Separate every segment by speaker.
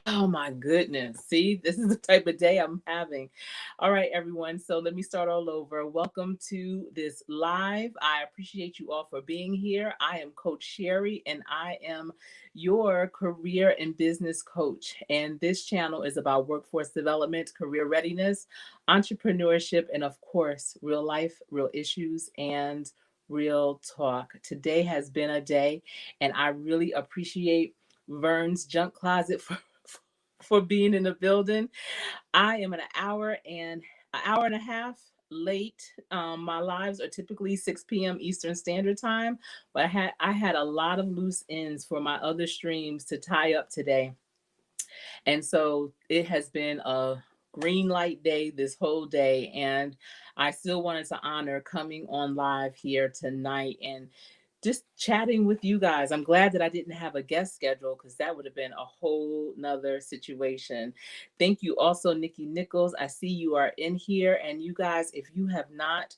Speaker 1: Oh my goodness. See, this is the type of day I'm having. All right, everyone. So let me start all over. Welcome to this live. I appreciate you all for being here. I am Coach Sherri, and I am your career and business coach. And this channel is about workforce development, career readiness, entrepreneurship, and of course, real life, real issues, and real talk. Today has been a day, and I really appreciate Vern's junk closet for being in the building. I am an hour and a half late. My lives are typically 6 p.m. Eastern Standard Time, but I had a lot of loose ends for my other streams to tie up today. And so it has been a green light day this whole day. And I still wanted to honor coming on live here tonight and just chatting with you guys. I'm glad that I didn't have a guest schedule because that would have been a whole nother situation. Thank you also, Nikki Nichols. I see you are in here. And you guys, if you have not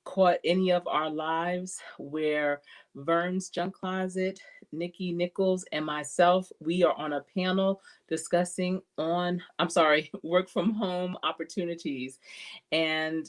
Speaker 1: caught any of our lives where Vern's Junk Closet, Nikki Nichols, and myself, we are on a panel discussing work from home opportunities. And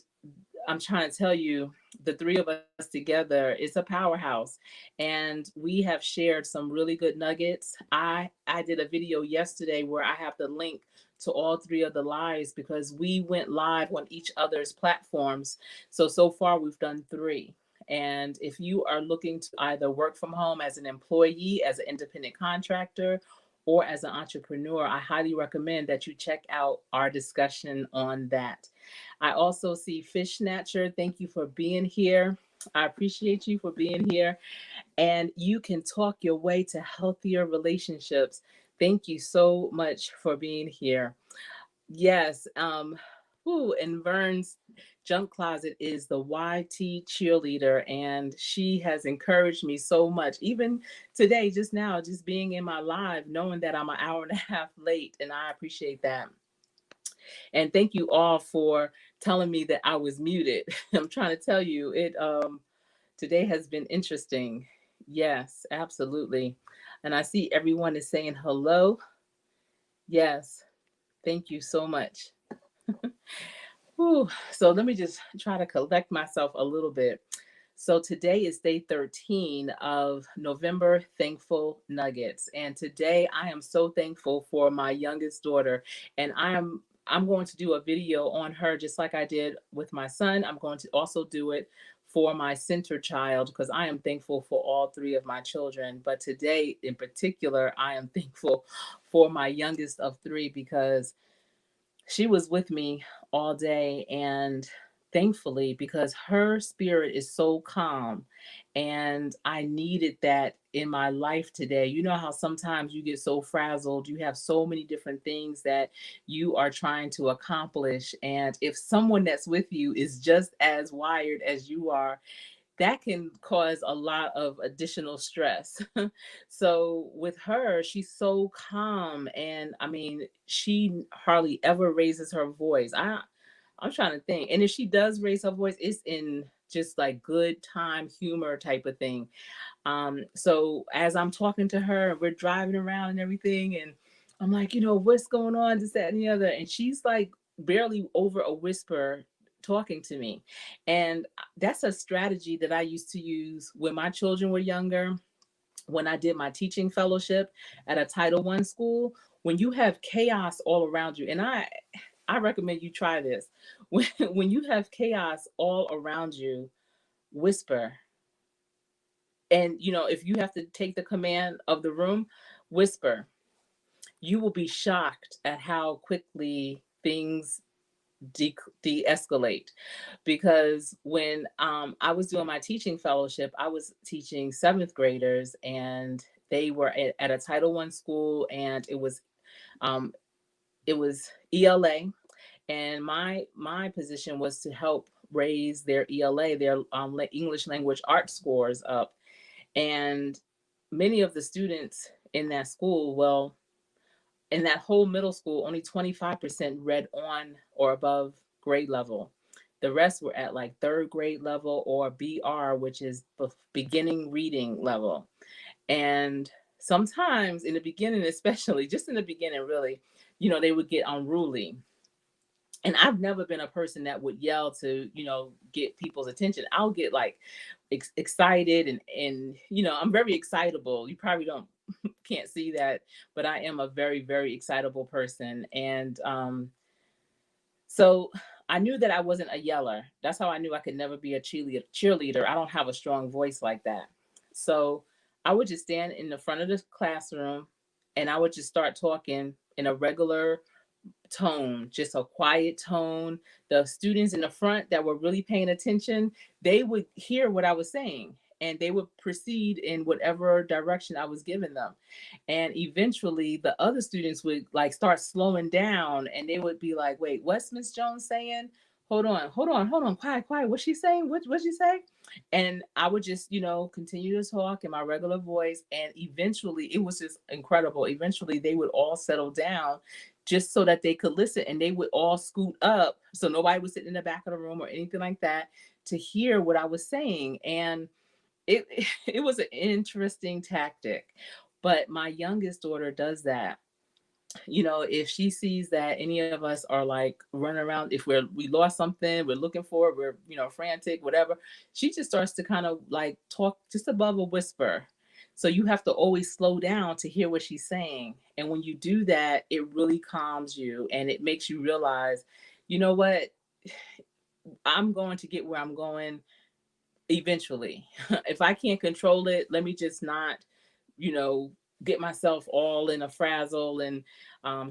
Speaker 1: I'm trying to tell you, the three of us together, it's a powerhouse. And we have shared some really good nuggets. I did a video yesterday where I have the link to all three of the lives because we went live on each other's platforms. So far we've done three. And if you are looking to either work from home as an employee, as an independent contractor, or as an entrepreneur, I highly recommend that you check out our discussion on that. I also see Fish Snatcher. Thank you for being here. I appreciate you for being here. And you can talk your way to healthier relationships. Thank you so much for being here. Yes. And Vern's junk closet is the YT cheerleader, and she has encouraged me so much. Even today, just now, just being in my live, knowing that I'm an hour and a half late, and I appreciate that. And thank you all for telling me that I was muted. I'm trying to tell you, it today has been interesting. Yes, absolutely. And I see everyone is saying hello. Yes, thank you so much. Whew. So let me just try to collect myself a little bit. So today is day 13 of November Thankful Nuggets. And today I am so thankful for my youngest daughter. And I'm going to do a video on her just like I did with my son. I'm going to also do it for my center child because I am thankful for all three of my children. But today in particular, I am thankful for my youngest of three because she was with me all day, and thankfully, because her spirit is so calm, and I needed that in my life today. You know how sometimes you get so frazzled, you have so many different things that you are trying to accomplish, and if someone that's with you is just as wired as you are, that can cause a lot of additional stress. So with her, she's so calm, and I mean, she hardly ever raises her voice. I'm trying to think. And if she does raise her voice, it's in just like good time humor type of thing. So as I'm talking to her, we're driving around and everything, and I'm like, what's going on, this, that, and the other. And she's like barely over a whisper talking to me. And that's a strategy that I used to use when my children were younger, when I did my teaching fellowship at a Title I school. When you have chaos all around you, and I recommend you try this. When you have chaos all around you, whisper. And if you have to take the command of the room, whisper. You will be shocked at how quickly things de-escalate. Because when I was doing my teaching fellowship, I was teaching seventh graders, and they were at a Title I school, and um, it was ELA, and my position was to help raise their ELA, their English language art scores up. And many of the students in that school, well, in that whole middle school, only 25% read on or above grade level. The rest were at like third grade level or BR, which is beginning reading level. And sometimes in the beginning, especially just in the beginning, really, they would get unruly. And I've never been a person that would yell to, get people's attention. I'll get like excited, and I'm very excitable. You probably don't can't see that, but I am a very, very excitable person. And so I knew that I wasn't a yeller. That's how I knew I could never be a cheerleader. I don't have a strong voice like that. So I would just stand in the front of the classroom and I would just start talking in a regular tone, just a quiet tone. The students in the front that were really paying attention, they would hear what I was saying and they would proceed in whatever direction I was giving them. And eventually the other students would like start slowing down and they would be like, wait, what's Miss Jones saying? Hold on, quiet, quiet. What's she saying? What'd she say? And I would just, continue to talk in my regular voice. And eventually it was just incredible. Eventually they would all settle down just so that they could listen, and they would all scoot up so nobody was sitting in the back of the room or anything like that to hear what I was saying. And it it was an interesting tactic. But my youngest daughter does that. If she sees that any of us are like running around, if we lost something, we're looking for it, we're frantic, whatever, she just starts to kind of like talk just above a whisper. So you have to always slow down to hear what she's saying. And when you do that, it really calms you and it makes you realize, you know what, I'm going to get where I'm going eventually. If I can't control it, let me just not, you know, get myself all in a frazzle and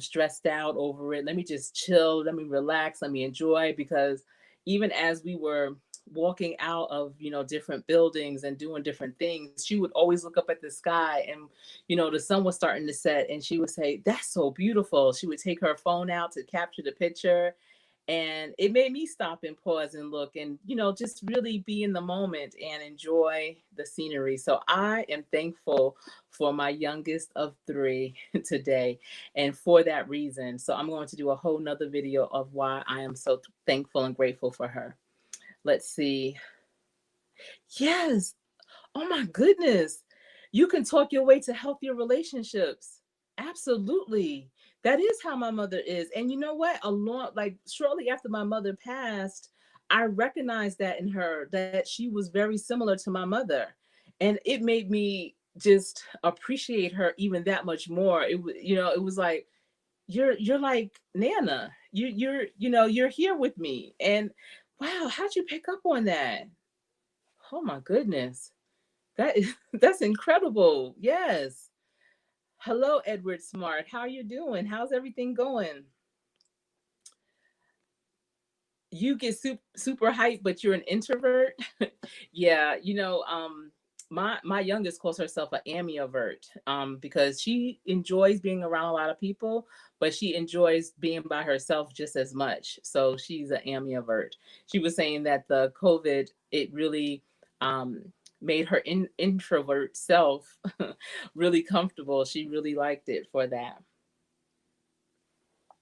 Speaker 1: stressed out over it. Let me just chill. Let me relax. Let me enjoy. Because even as we were walking out of, different buildings and doing different things, she would always look up at the sky and, the sun was starting to set and she would say, "That's so beautiful." She would take her phone out to capture the picture, and it made me stop and pause and look and just really be in the moment and enjoy the scenery. So I am thankful for my youngest of three today, and for that reason. So I'm going to do a whole nother video of why I am so thankful and grateful for her. Let's see. Yes. Oh my goodness. You can talk your way to healthier relationships. Absolutely. That is how my mother is. And you know what? Like shortly after my mother passed, I recognized that in her, that she was very similar to my mother. And it made me just appreciate her even that much more. It was like, you're like Nana. You're here with me. And wow, how'd you pick up on that? Oh my goodness. That is that's incredible. Yes. Hello, Edward Smart. How are you doing? How's everything going? You get super hyped, but you're an introvert. Yeah, my youngest calls herself an ambiovert, because she enjoys being around a lot of people, but she enjoys being by herself just as much. So she's an ambiovert. She was saying that the COVID, it really um, made her introvert self really comfortable. She really liked it for that.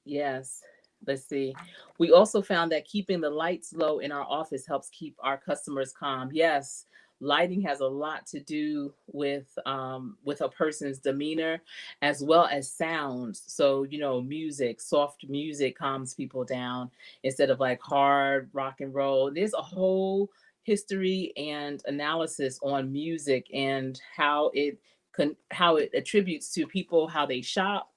Speaker 1: Yes. Let's see. We also found that keeping the lights low in our office helps keep our customers calm. Yes, lighting has a lot to do with a person's demeanor as well as sounds. So, music, soft music calms people down instead of like hard rock and roll. There's a whole history and analysis on music and how it attributes to people, how they shop,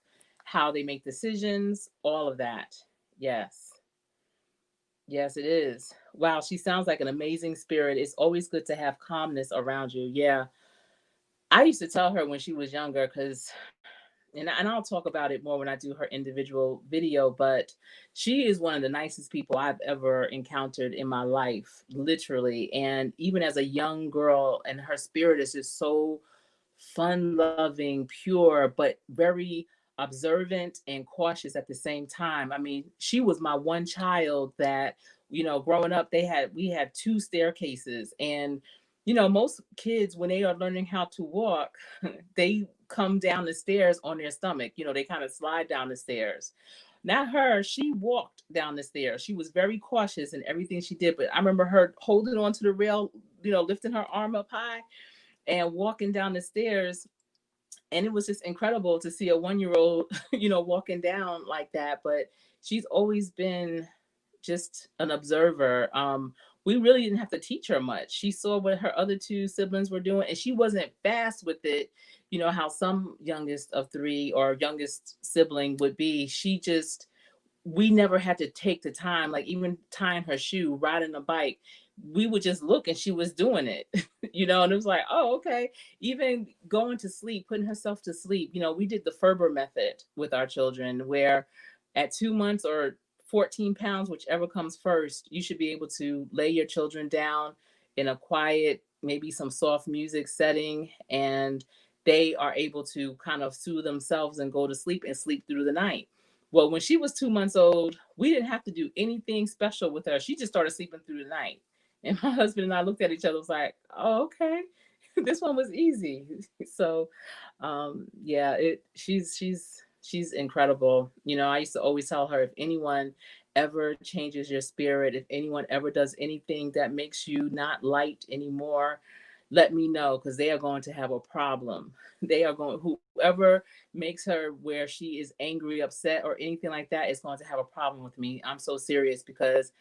Speaker 1: how they make decisions, all of that. Yes. Yes, it is. Wow, she sounds like an amazing spirit. It's always good to have calmness around you. Yeah. I used to tell her when she was younger, because, and I'll talk about it more when I do her individual video, but she is one of the nicest people I've ever encountered in my life, literally. And even as a young girl, and her spirit is just so fun loving, pure, but very observant and cautious at the same time. I mean, she was my one child that, growing up, we had two staircases. And, most kids, when they are learning how to walk, they come down the stairs on their stomach. They kind of slide down the stairs. Not her, she walked down the stairs. She was very cautious in everything she did. But I remember her holding onto the rail, lifting her arm up high and walking down the stairs. And it was just incredible to see a 1 year old, walking down like that. But she's always been just an observer. We really didn't have to teach her much. She saw what her other two siblings were doing, and she wasn't fast with it. You know how some youngest of three or youngest sibling would be. She just we never had to take the time, like even tying her shoe, riding a bike. We would just look and she was doing it, and it was like, oh, okay. Even going to sleep, putting herself to sleep. We did the Ferber method with our children, where at 2 months or 14 pounds, whichever comes first, you should be able to lay your children down in a quiet, maybe some soft music setting, and they are able to kind of soothe themselves and go to sleep and sleep through the night. Well, when she was 2 months old, we didn't have to do anything special with her. She just started sleeping through the night. And my husband and I looked at each other, was like, oh, okay. This one was easy. So yeah, she's incredible. I used to always tell her, if anyone ever changes your spirit, if anyone ever does anything that makes you not light anymore, let me know, because they are going to have a problem. They are going, whoever makes her where she is angry, upset, or anything like that is going to have a problem with me. I'm so serious, because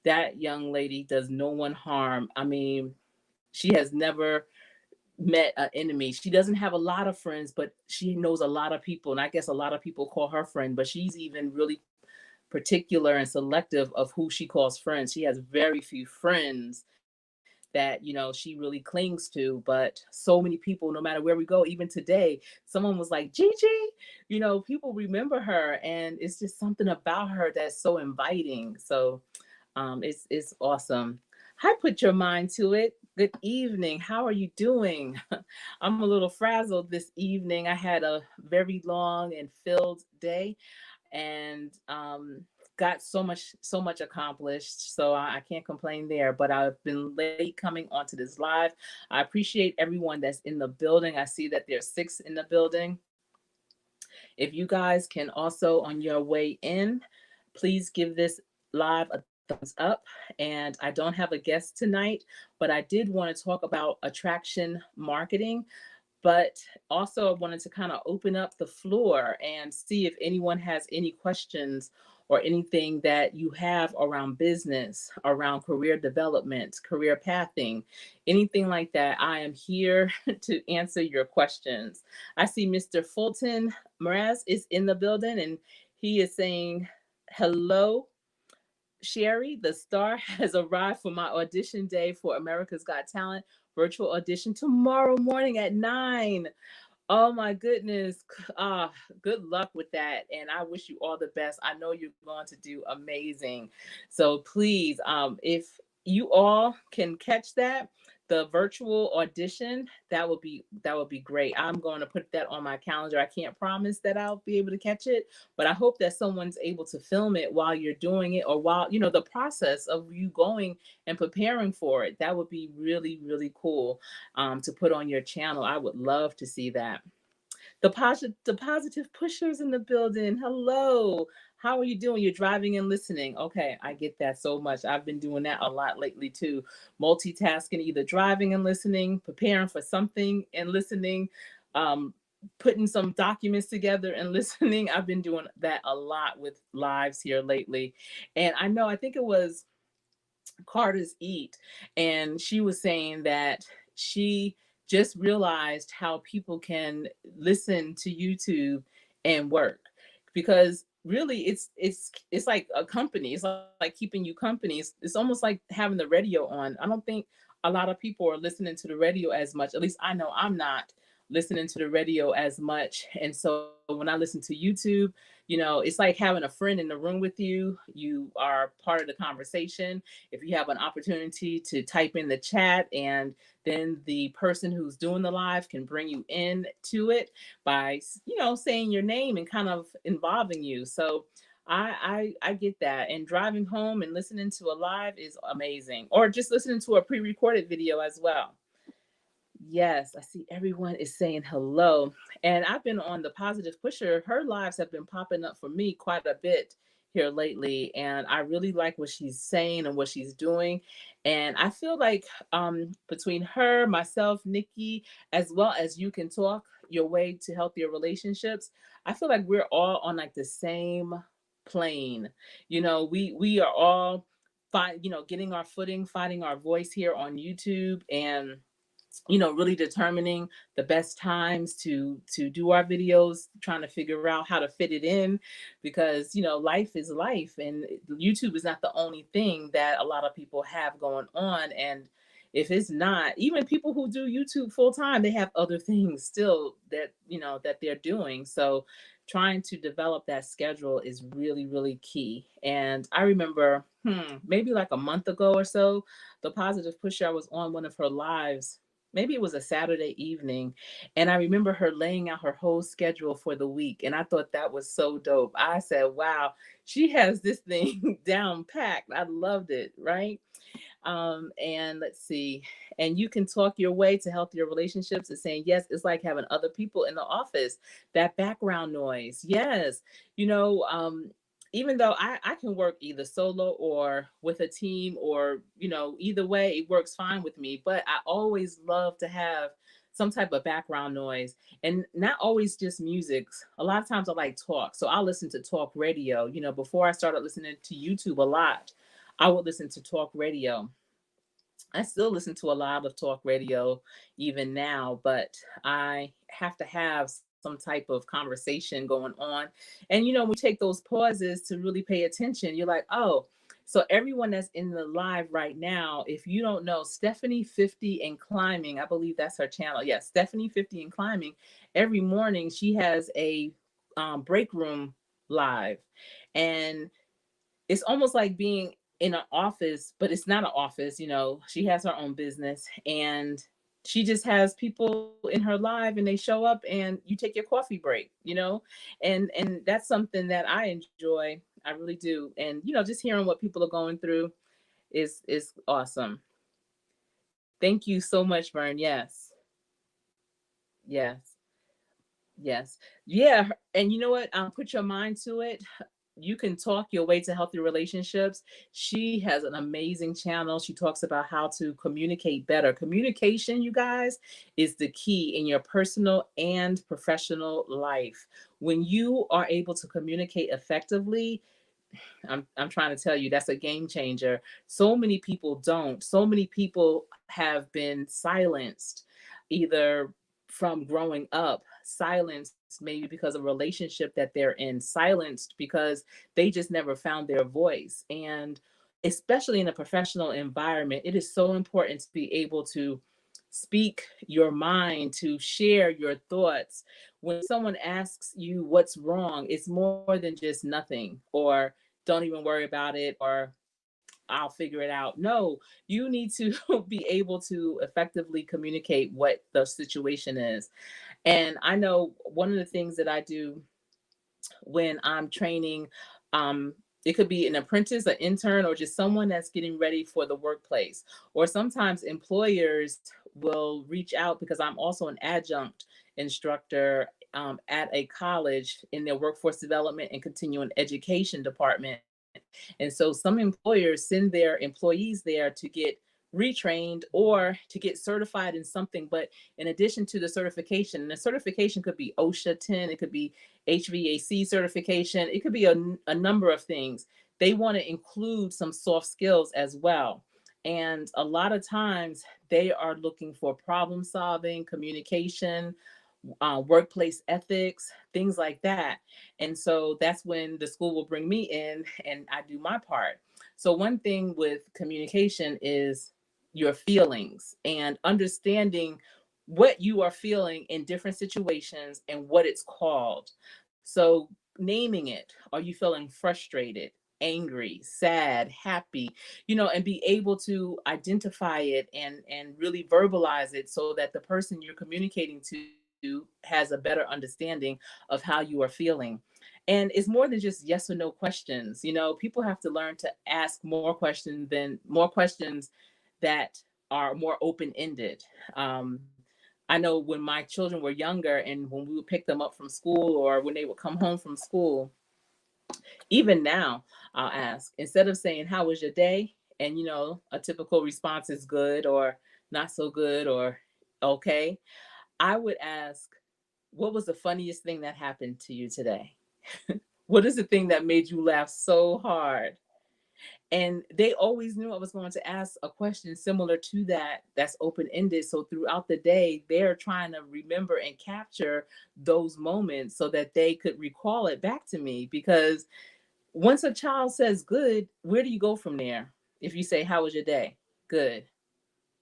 Speaker 1: that young lady does no one harm. I mean, she has never met an enemy. She doesn't have a lot of friends, but she knows a lot of people. And I guess a lot of people call her friend, but she's even really particular and selective of who she calls friends. She has very few friends that she really clings to. But so many people, no matter where we go, even today, someone was like, Gigi. People remember her, and it's just something about her that's so inviting. So it's awesome. Hi, put your mind to it. Good evening. How are you doing? I'm a little frazzled this evening. I had a very long and filled day, and got so much accomplished. So I can't complain there. But I've been late coming onto this live. I appreciate everyone that's in the building. I see that there's 6 in the building. If you guys can also, on your way in, please give this live a thumbs up. And I don't have a guest tonight, but I did want to talk about attraction marketing. But also, I wanted to kind of open up the floor and see if anyone has any questions or anything that you have around business, around career development, career pathing, anything like that. I am here to answer your questions. I see Mr. Fulton Mraz is in the building, and he is saying, hello, Sherri. The star has arrived for my audition day for America's Got Talent virtual audition tomorrow morning at 9. Oh my goodness. Good luck with that. And I wish you all the best. I know you're going to do amazing. So please, if you all can catch that, the virtual audition, that would be great. I'm going to put that on my calendar. I can't promise that I'll be able to catch it, but I hope that someone's able to film it while you're doing it, or while, the process of you going and preparing for it. That would be really, really cool, to put on your channel. I would love to see that. The positive pushers in the building. Hello. How are you doing? You're driving and listening. Okay, I get that so much. I've been doing that a lot lately too. Multitasking, either driving and listening, preparing for something and listening, um, putting some documents together and listening. I've been doing that a lot with lives here lately. And I think it was Carter's Eat, and she was saying that she just realized how people can listen to YouTube and work, because really it's like a company. It's like keeping you company. It's almost like having the radio on. I don't think a lot of people are listening to the radio as much. At least I know I'm not listening to the radio as much. And so when I listen to YouTube, it's like having a friend in the room with you. You are part of the conversation. If you have an opportunity to type in the chat, and then the person who's doing the live can bring you in to it by, saying your name and kind of involving you. So I get that. And driving home and listening to a live is amazing, or just listening to a pre-recorded video as well. Yes, I see everyone is saying hello. And I've been on the Positive Pusher. Her lives have been popping up for me quite a bit here lately. And I really like what she's saying and what she's doing. And I feel like between her, myself, Nikki, as well as You Can Talk, your way to healthier relationships, I feel like we're all on like the same plane. We are all getting our footing, finding our voice here on YouTube, and really determining the best times to do our videos, trying to figure out how to fit it in, because life is life, and YouTube is not the only thing that a lot of people have going on. And if it's not, even people who do YouTube full time, they have other things still that that they're doing. So trying to develop that schedule is really, really key. And I remember maybe like a month ago or so, the Positive Pusher, I was on one of her lives. Maybe it was a Saturday evening. And I remember her laying out her whole schedule for the week. And I thought that was so dope. I said, wow, she has this thing down packed. I loved it. Right. And let's see. And you can talk your way to healthier relationships, and saying, yes, it's like having other people in the office, that background noise. Yes. You know, um, Even though I can work either solo or with a team, or, either way, it works fine with me. But I always love to have some type of background noise, and not always just music. A lot of times I like talk. So I'll listen to talk radio. Before I started listening to YouTube a lot, I would listen to talk radio. I still listen to a lot of talk radio even now, but I have to have some type of conversation going on. And we take those pauses to really pay attention. You're like, oh, so everyone that's in the live right now, if you don't know, Stephanie 50 and Climbing, I believe that's her channel. Yes, Stephanie 50 and Climbing. Every morning she has a break room live. And it's almost like being in an office, but it's not an office. She has her own business, and she just has people in her live, and they show up and you take your coffee break. And that's something that I enjoy. I really do. And just hearing what people are going through is awesome. Thank you so much, Vern. Yes. Yes. Yes. Yeah. And you know what? Put your mind to it. You can talk your way to healthy relationships. She has an amazing channel. She talks about how to communicate better. Communication, you guys, is the key in your personal and professional life. When you are able to communicate effectively, I'm trying to tell you, that's a game changer. So many people don't. So many people have been silenced, either from growing up, silenced maybe because of a relationship that they're in, silenced because they just never found their voice. And especially in a professional environment, it is so important to be able to speak your mind, to share your thoughts. When someone asks you what's wrong, it's more than just nothing, or don't even worry about it, or I'll figure it out. No, you need to be able to effectively communicate what the situation is. And I know one of the things that I do when I'm training, it could be an apprentice, an intern, or just someone that's getting ready for the workplace. Or sometimes employers will reach out, because I'm also an adjunct instructor at a college in their workforce development and continuing education department. And so some employers send their employees there to get retrained or to get certified in something. But in addition to the certification, and the certification could be OSHA 10, it could be HVAC certification, it could be a number of things. They want to include some soft skills as well. And a lot of times they are looking for problem solving, communication, workplace ethics, things like that. And so that's when the school will bring me in and I do my part. So, one thing with communication is your feelings and understanding what you are feeling in different situations and what it's called. So, naming it. Are you feeling frustrated, angry, sad, happy? And be able to identify it and really verbalize it, so that the person you're communicating to has a better understanding of how you are feeling. And it's more than just yes or no questions. People have to learn to ask more questions that are more open ended. I know when my children were younger, and when we would pick them up from school, or when they would come home from school, even now, I'll ask, instead of saying, "How was your day?" And, a typical response is, "Good," or "Not so good," or "Okay," I would ask, "How was your day?" What was the funniest thing that happened to you today? What is the thing that made you laugh so hard? And they always knew I was going to ask a question similar to that, that's open ended. So throughout the day, they're trying to remember and capture those moments so that they could recall it back to me. Because once a child says good, where do you go from there? If you say, "How was your day?" Good.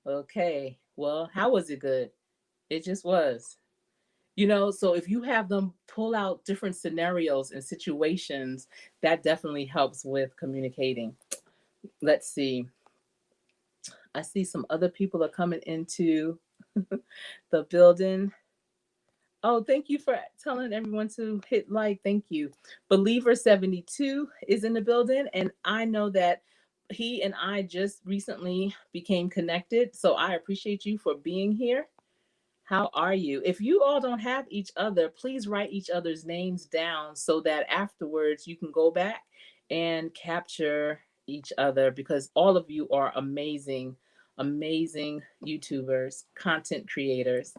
Speaker 1: Okay. Well, how was it good? It just was. So if you have them pull out different scenarios and situations, that definitely helps with communicating. Let's see. I see some other people are coming into the building. Oh, thank you for telling everyone to hit like. Thank you. Believer 72 is in the building, and I know that he and I just recently became connected. So I appreciate you for being here. How are you? If you all don't have each other, please write each other's names down so that afterwards you can go back and capture each other, because all of you are amazing, amazing YouTubers, content creators.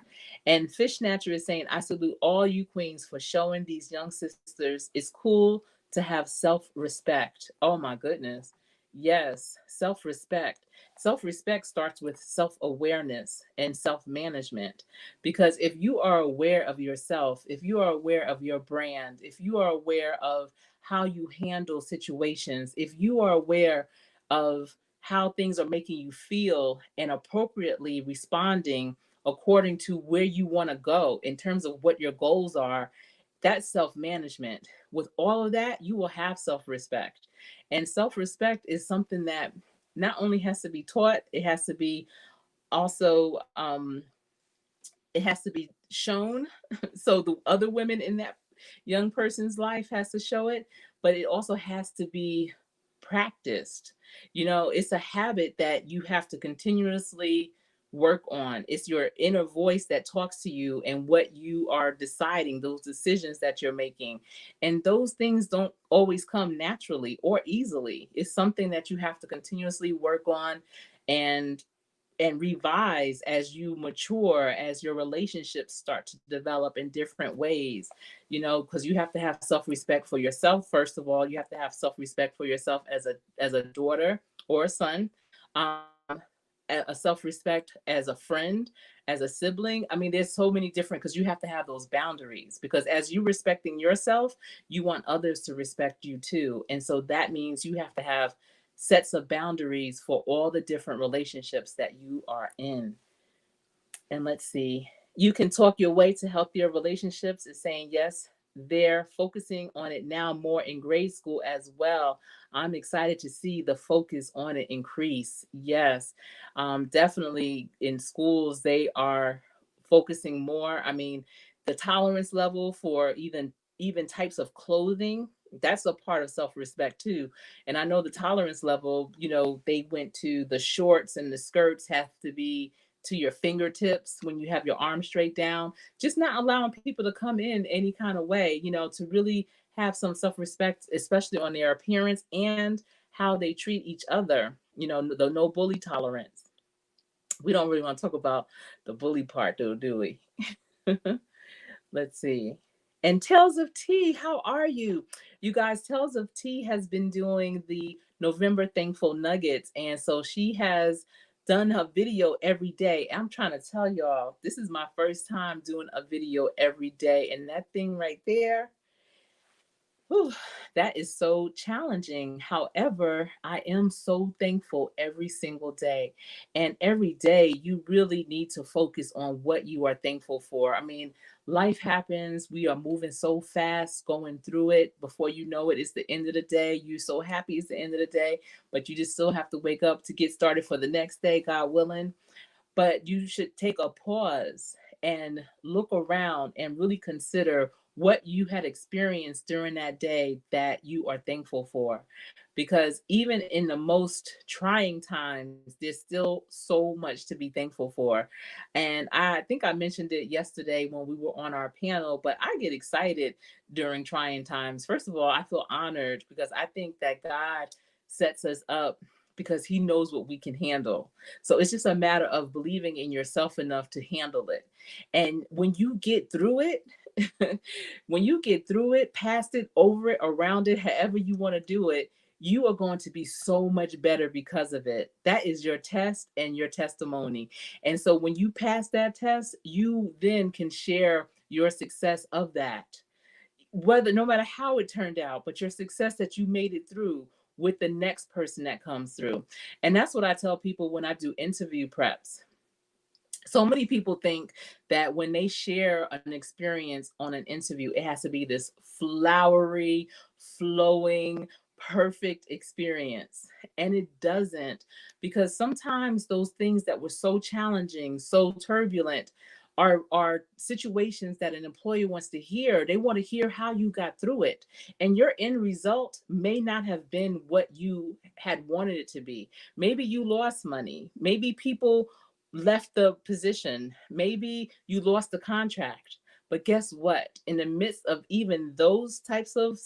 Speaker 1: And Fish Snatcher is saying, I salute all you queens for showing these young sisters it's cool to have self respect. Oh my goodness. Yes, self respect. Self respect starts with self awareness and self management. Because if you are aware of yourself, if you are aware of your brand, if you are aware of how you handle situations, if you are aware of how things are making you feel and appropriately responding according to where you want to go in terms of what your goals are, that's self management. With all of that, you will have self respect. And self respect is something that not only has to be taught, it has to be also it has to be shown. So the other women in that young person's life has to show it, but it also has to be practiced. It's a habit that you have to continuously work on. It's your inner voice that talks to you and what you are deciding, those decisions that you're making. And those things don't always come naturally or easily. It's something that you have to continuously work on and revise as you mature, as your relationships start to develop in different ways, because you have to have self-respect for yourself. First of all, you have to have self-respect for yourself as a daughter or a son, a self-respect as a friend, as a sibling. I mean, there's so many different, because you have to have those boundaries, because as you respecting yourself, you want others to respect you too. And so that means you have to have sets of boundaries for all the different relationships that you are in. And let's see, you can talk your way to healthier relationships is saying yes. They're focusing on it now more in grade school as well. I'm excited to see the focus on it increase. Yes, definitely in schools, they are focusing more. I mean, the tolerance level for even types of clothing, that's a part of self-respect too. And I know the tolerance level, they went to the shorts and the skirts have to be to your fingertips when you have your arms straight down, just not allowing people to come in any kind of way, to really have some self-respect, especially on their appearance and how they treat each other, the no bully tolerance. We don't really want to talk about the bully part though, do we? Let's see. And Tales of Tea, how are you? You guys, Tales of Tea has been doing the November Thankful Nuggets. And so she has done her video every day. I'm trying to tell y'all, this is my first time doing a video every day. And that thing right there, whew, that is so challenging. However, I am so thankful every single day. And every day, you really need to focus on what you are thankful for. I mean, life happens. We are moving so fast, going through it. Before you know it, it's the end of the day. You're so happy it's the end of the day, but you just still have to wake up to get started for the next day, God willing. But you should take a pause and look around and really consider what you had experienced during that day that you are thankful for. Because even in the most trying times, there's still so much to be thankful for. And I think I mentioned it yesterday when we were on our panel, but I get excited during trying times. First of all, I feel honored because I think that God sets us up because he knows what we can handle. So it's just a matter of believing in yourself enough to handle it. And when you get through it, when you get through it, past it, over it, around it, however you want to do it, you are going to be so much better because of it. That is your test and your testimony. And so when you pass that test, you then can share your success of that, whether no matter how it turned out, but your success that you made it through with the next person that comes through. And that's what I tell people when I do interview preps. So many people think that when they share an experience on an interview, it has to be this flowery, flowing, perfect experience. And it doesn't, because sometimes those things that were so challenging, so turbulent, are situations that an employer wants to hear. They want to hear how you got through it. And your end result may not have been what you had wanted it to be. Maybe you lost money. Maybe people left the position. Maybe you lost the contract. But guess what? In the midst of even those types of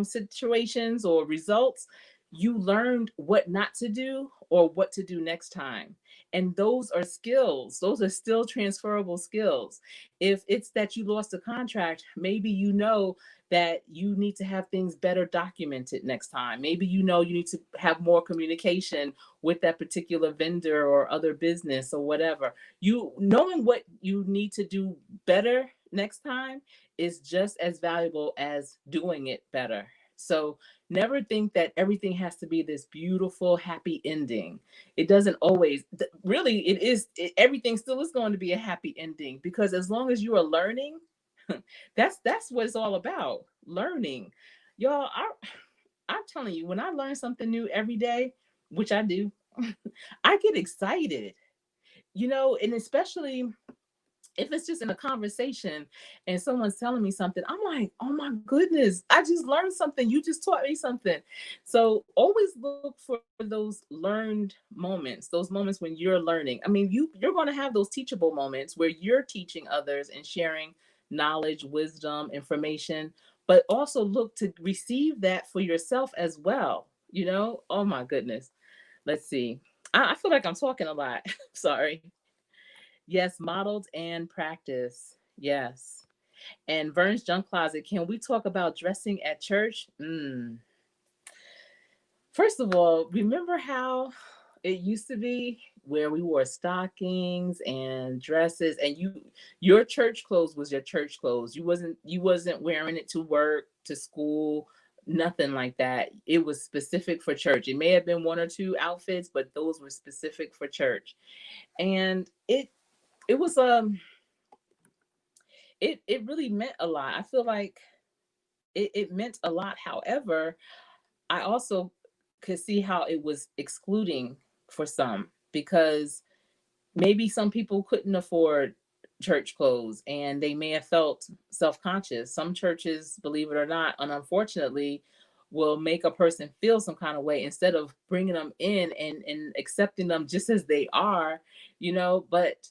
Speaker 1: situations or results, you learned what not to do or what to do next time. And those are skills. Those are still transferable skills. If it's that you lost a contract, maybe you know that you need to have things better documented next time. Maybe you know you need to have more communication with that particular vendor or other business or whatever. You knowing what you need to do better next time is just as valuable as doing it better. So never think that everything has to be this beautiful, happy ending. It doesn't always. Really, it is. Everything still is going to be a happy ending, because as long as you are learning, that's what it's all about. Learning, y'all. I'm telling you, when I learn something new every day, which I do, I get excited, and especially if it's just in a conversation and someone's telling me something, I'm like, oh my goodness, I just learned something. You just taught me something. So always look for those learned moments, those moments when you're learning. I mean, you're going to have those teachable moments where you're teaching others and sharing knowledge, wisdom, information, but also look to receive that for yourself as well. Oh my goodness. Let's see. I feel like I'm talking a lot. Sorry. Yes, modeled and practice. Yes. And Vern's Junk Closet, can we talk about dressing at church? First of all, remember how it used to be where we wore stockings and dresses, and your church clothes was your church clothes. You wasn't wearing it to work, to school, nothing like that. It was specific for church. It may have been one or two outfits, but those were specific for church. And it was it really meant a lot. I feel like it meant a lot. However, I also could see how it was excluding for some, because maybe some people couldn't afford church clothes and they may have felt self-conscious. Some churches, believe it or not, and unfortunately, will make a person feel some kind of way instead of bringing them in and accepting them just as they are, but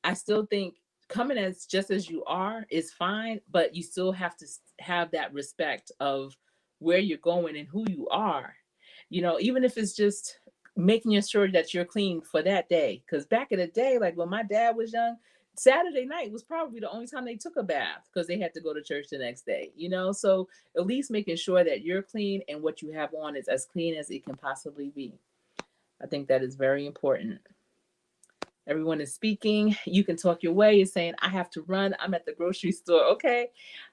Speaker 1: I still think coming as just as you are is fine, but you still have to have that respect of where you're going and who you are. Even if it's just making sure that you're clean for that day. Because back in the day, like when my dad was young, Saturday night was probably the only time they took a bath because they had to go to church the next day. So at least making sure that you're clean and what you have on is as clean as it can possibly be. I think that is very important. Everyone is speaking. You can talk your way. Is saying, I have to run. I'm at the grocery store. Okay.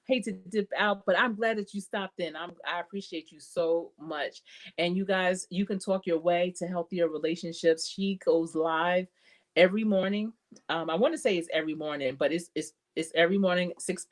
Speaker 1: Hate to dip out, but I'm glad that you stopped in. I appreciate you so much. And you guys, you can talk your way to healthier relationships. She goes live every morning. I want to say it's every morning, but it's every morning, 6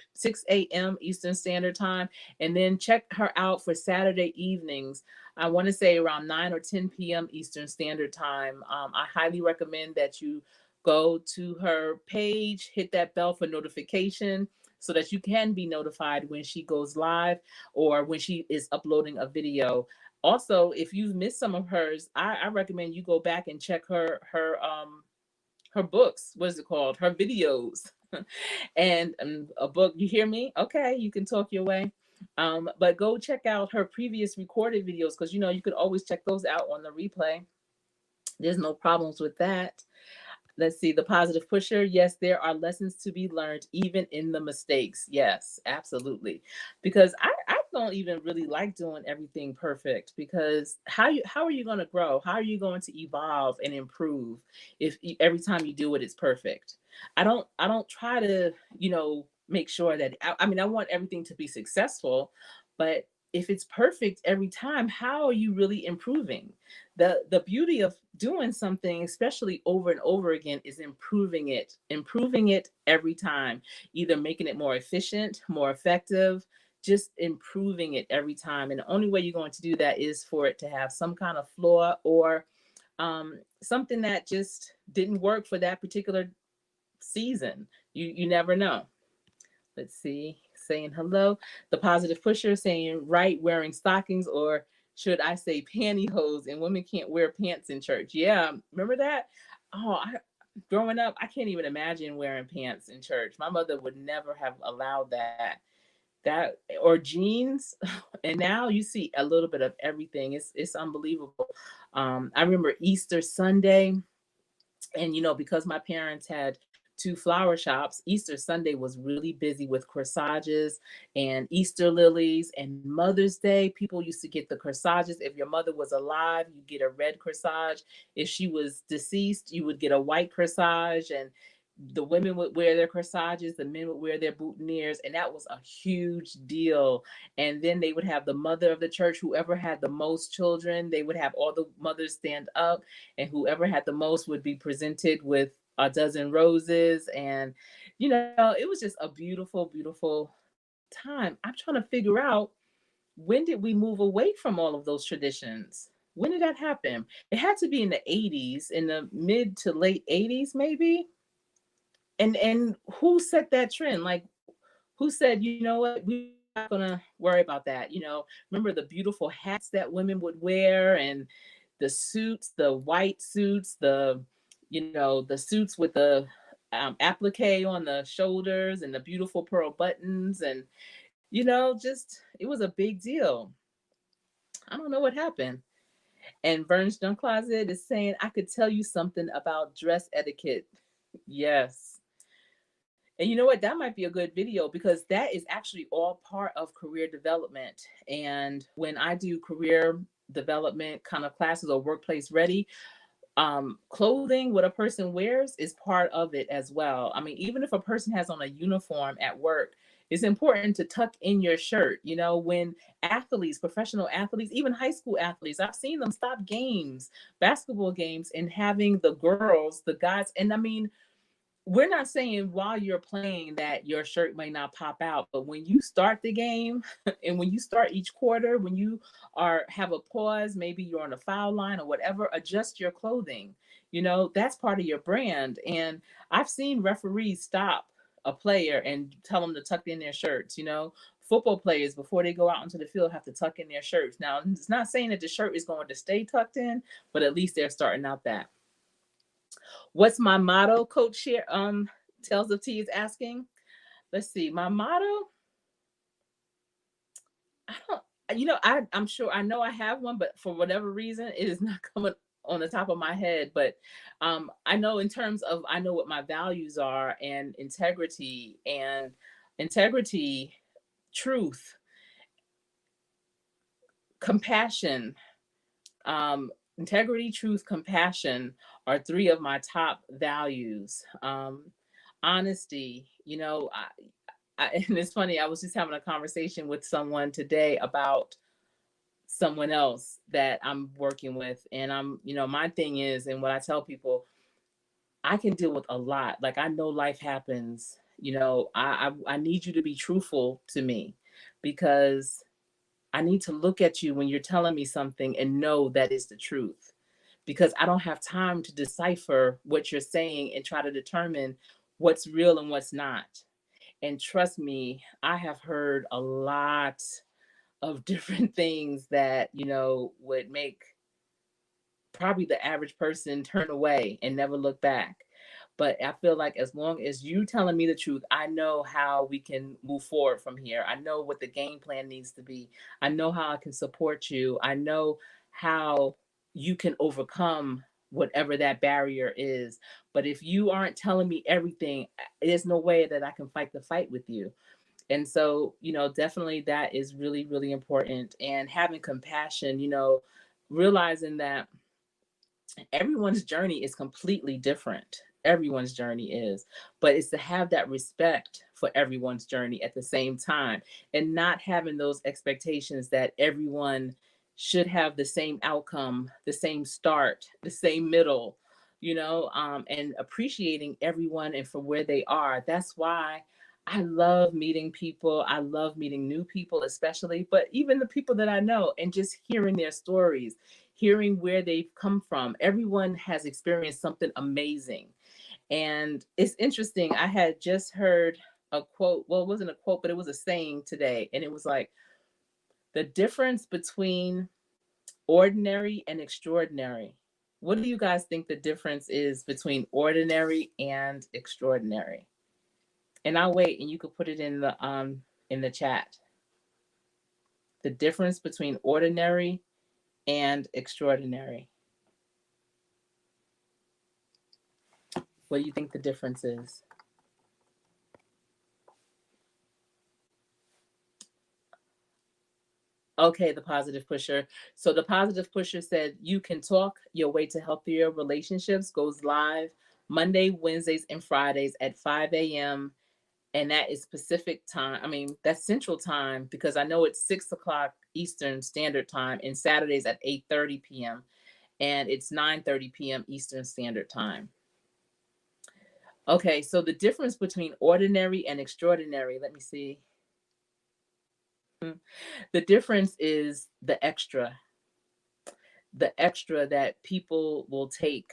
Speaker 1: a.m. Eastern Standard Time. And then check her out for Saturday evenings. I want to say around 9 or 10 p.m. Eastern Standard Time. I highly recommend that you go to her page, hit that bell for notification so that you can be notified when she goes live or when she is uploading a video. Also, if you've missed some of hers, I recommend you go back and check her books. What is it called? Her videos. And a book. You hear me? Okay, you can talk your way. But go check out her previous recorded videos, because you could always check those out on the replay. There's no problems with that. Let's see, the positive pusher. Yes, there are lessons to be learned even in the mistakes. Yes, absolutely. Because I don't even really like doing everything perfect, because how are you going to grow? How are you going to evolve and improve if every time you do it it's perfect? I don't try to, make sure that I mean I want everything to be successful, but if it's perfect every time, how are you really improving? The beauty of doing something, especially over and over again, is improving it every time, either making it more efficient, more effective, just improving it every time. And the only way you're going to do that is for it to have some kind of flaw, or something that just didn't work for that particular season. You never know. Let's see, saying hello. The positive pusher saying, right, wearing stockings, or should I say pantyhose, and women can't wear pants in church. Yeah, remember that? Oh, growing up, I can't even imagine wearing pants in church. My mother would never have allowed that. That or jeans, and now you see a little bit of everything. It's unbelievable. I remember Easter Sunday, and because my parents had two flower shops, Easter Sunday was really busy with corsages and Easter lilies. And Mother's Day, people used to get the corsages. If your mother was alive, you get a red corsage. If she was deceased, you would get a white corsage. And the women would wear their corsages, the men would wear their boutonnieres, and that was a huge deal. And then they would have the mother of the church, whoever had the most children, they would have all the mothers stand up, and whoever had the most would be presented with a dozen roses. And it was just a beautiful, beautiful time. I'm trying to figure out, when did we move away from all of those traditions? When did that happen? It had to be in the 80s, in the mid to late 80s maybe. And who set that trend? Like, who said, you know what, we're not gonna worry about that? Remember the beautiful hats that women would wear, and the suits, the white suits, the suits with the applique on the shoulders, and the beautiful pearl buttons, and just it was a big deal. I don't know what happened. And Vern's Junk Closet is saying, I could tell you something about dress etiquette. Yes. And you know what? That might be a good video, because that is actually all part of career development. And when I do career development kind of classes or workplace ready, clothing, what a person wears, is part of it as well. I mean, even if a person has on a uniform at work, it's important to tuck in your shirt. When athletes, professional athletes, even high school athletes, I've seen them stop games, basketball games, and having the girls, the guys, and I mean, we're not saying while you're playing that your shirt may not pop out, but when you start the game and when you start each quarter, when you are have a pause, maybe you're on a foul line or whatever, adjust your clothing. That's part of your brand. And I've seen referees stop a player and tell them to tuck in their shirts. Football players, before they go out into the field, have to tuck in their shirts. Now, it's not saying that the shirt is going to stay tucked in, but at least they're starting out that. What's my motto? Coach Sherri, Tales of T is asking. Let's see. My motto, I don't, I'm sure I know I have one, but for whatever reason, it is not coming on the top of my head. But I know, in terms of, I know what my values are, and integrity, truth, compassion, integrity, truth, compassion are three of my top values. Honesty, and it's funny, I was just having a conversation with someone today about someone else that I'm working with. And my thing is, and what I tell people, I can deal with a lot. Like, I know life happens. I need you to be truthful to me, because I need to look at you when you're telling me something and know that is the truth, because I don't have time to decipher what you're saying and try to determine what's real and what's not. And trust me, I have heard a lot of different things that, would make probably the average person turn away and never look back. But I feel like, as long as you telling me the truth, I know how we can move forward from here. I know what the game plan needs to be. I know how I can support you. I know how you can overcome whatever that barrier is. But if you aren't telling me everything, there's no way that I can fight the fight with you. And so, definitely that is really, really important. And having compassion, realizing that everyone's journey is completely different. Everyone's journey is, but it's to have that respect for everyone's journey at the same time, and not having those expectations that everyone should have the same outcome, the same start, the same middle, and appreciating everyone and for where they are. That's why I love meeting people. I love meeting new people, especially, but even the people that I know, and just hearing their stories, hearing where they've come from. Everyone has experienced something amazing. And it's interesting. I had just heard a quote. Well, it wasn't a quote, but it was a saying today. And it was like, the difference between ordinary and extraordinary. What do you guys think the difference is between ordinary and extraordinary? And I'll wait and you could put it in the chat. The difference between ordinary and extraordinary. What do you think the difference is? Okay, the positive pusher. So the positive pusher said, You Can Talk Your Way to Healthier Relationships goes live Monday, Wednesdays, and Fridays at 5 a.m. And that is Pacific time. I mean, that's Central time, because I know it's 6 o'clock Eastern Standard Time, and Saturdays at 8:30 p.m. And it's 9:30 p.m. Eastern Standard Time. Okay, so the difference between ordinary and extraordinary, let me see. The difference is the extra that people will take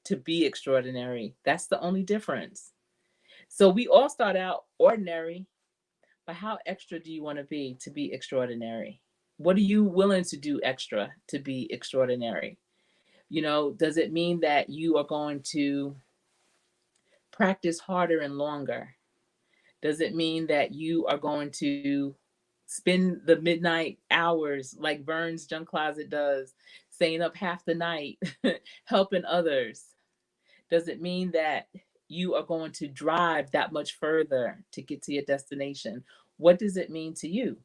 Speaker 1: to be extraordinary. That's the only difference. So we all start out ordinary, but how extra do you want to be extraordinary? What are you willing to do extra to be extraordinary? Does it mean that you are going to practice harder and longer? Does it mean that you are going to spend the midnight hours like Vern's Junk Closet does, staying up half the night, helping others? Does it mean that you are going to drive that much further to get to your destination? What does it mean to you?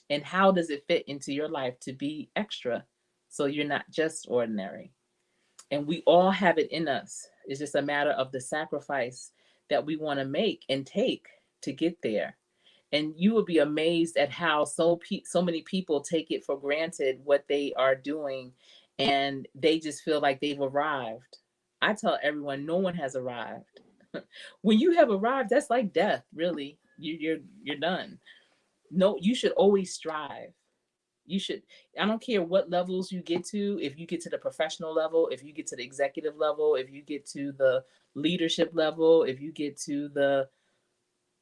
Speaker 1: And how does it fit into your life to be extra so you're not just ordinary? And we all have it in us. It's just a matter of the sacrifice that we want to make and take to get there. And you will be amazed at how so many people take it for granted what they are doing, and they just feel like they've arrived. I tell everyone, no one has arrived. When you have arrived, that's like death, really. You're done. No, you should always strive. You should. I don't care what levels you get to. If you get to the professional level, if you get to the executive level, if you get to the leadership level, if you get to the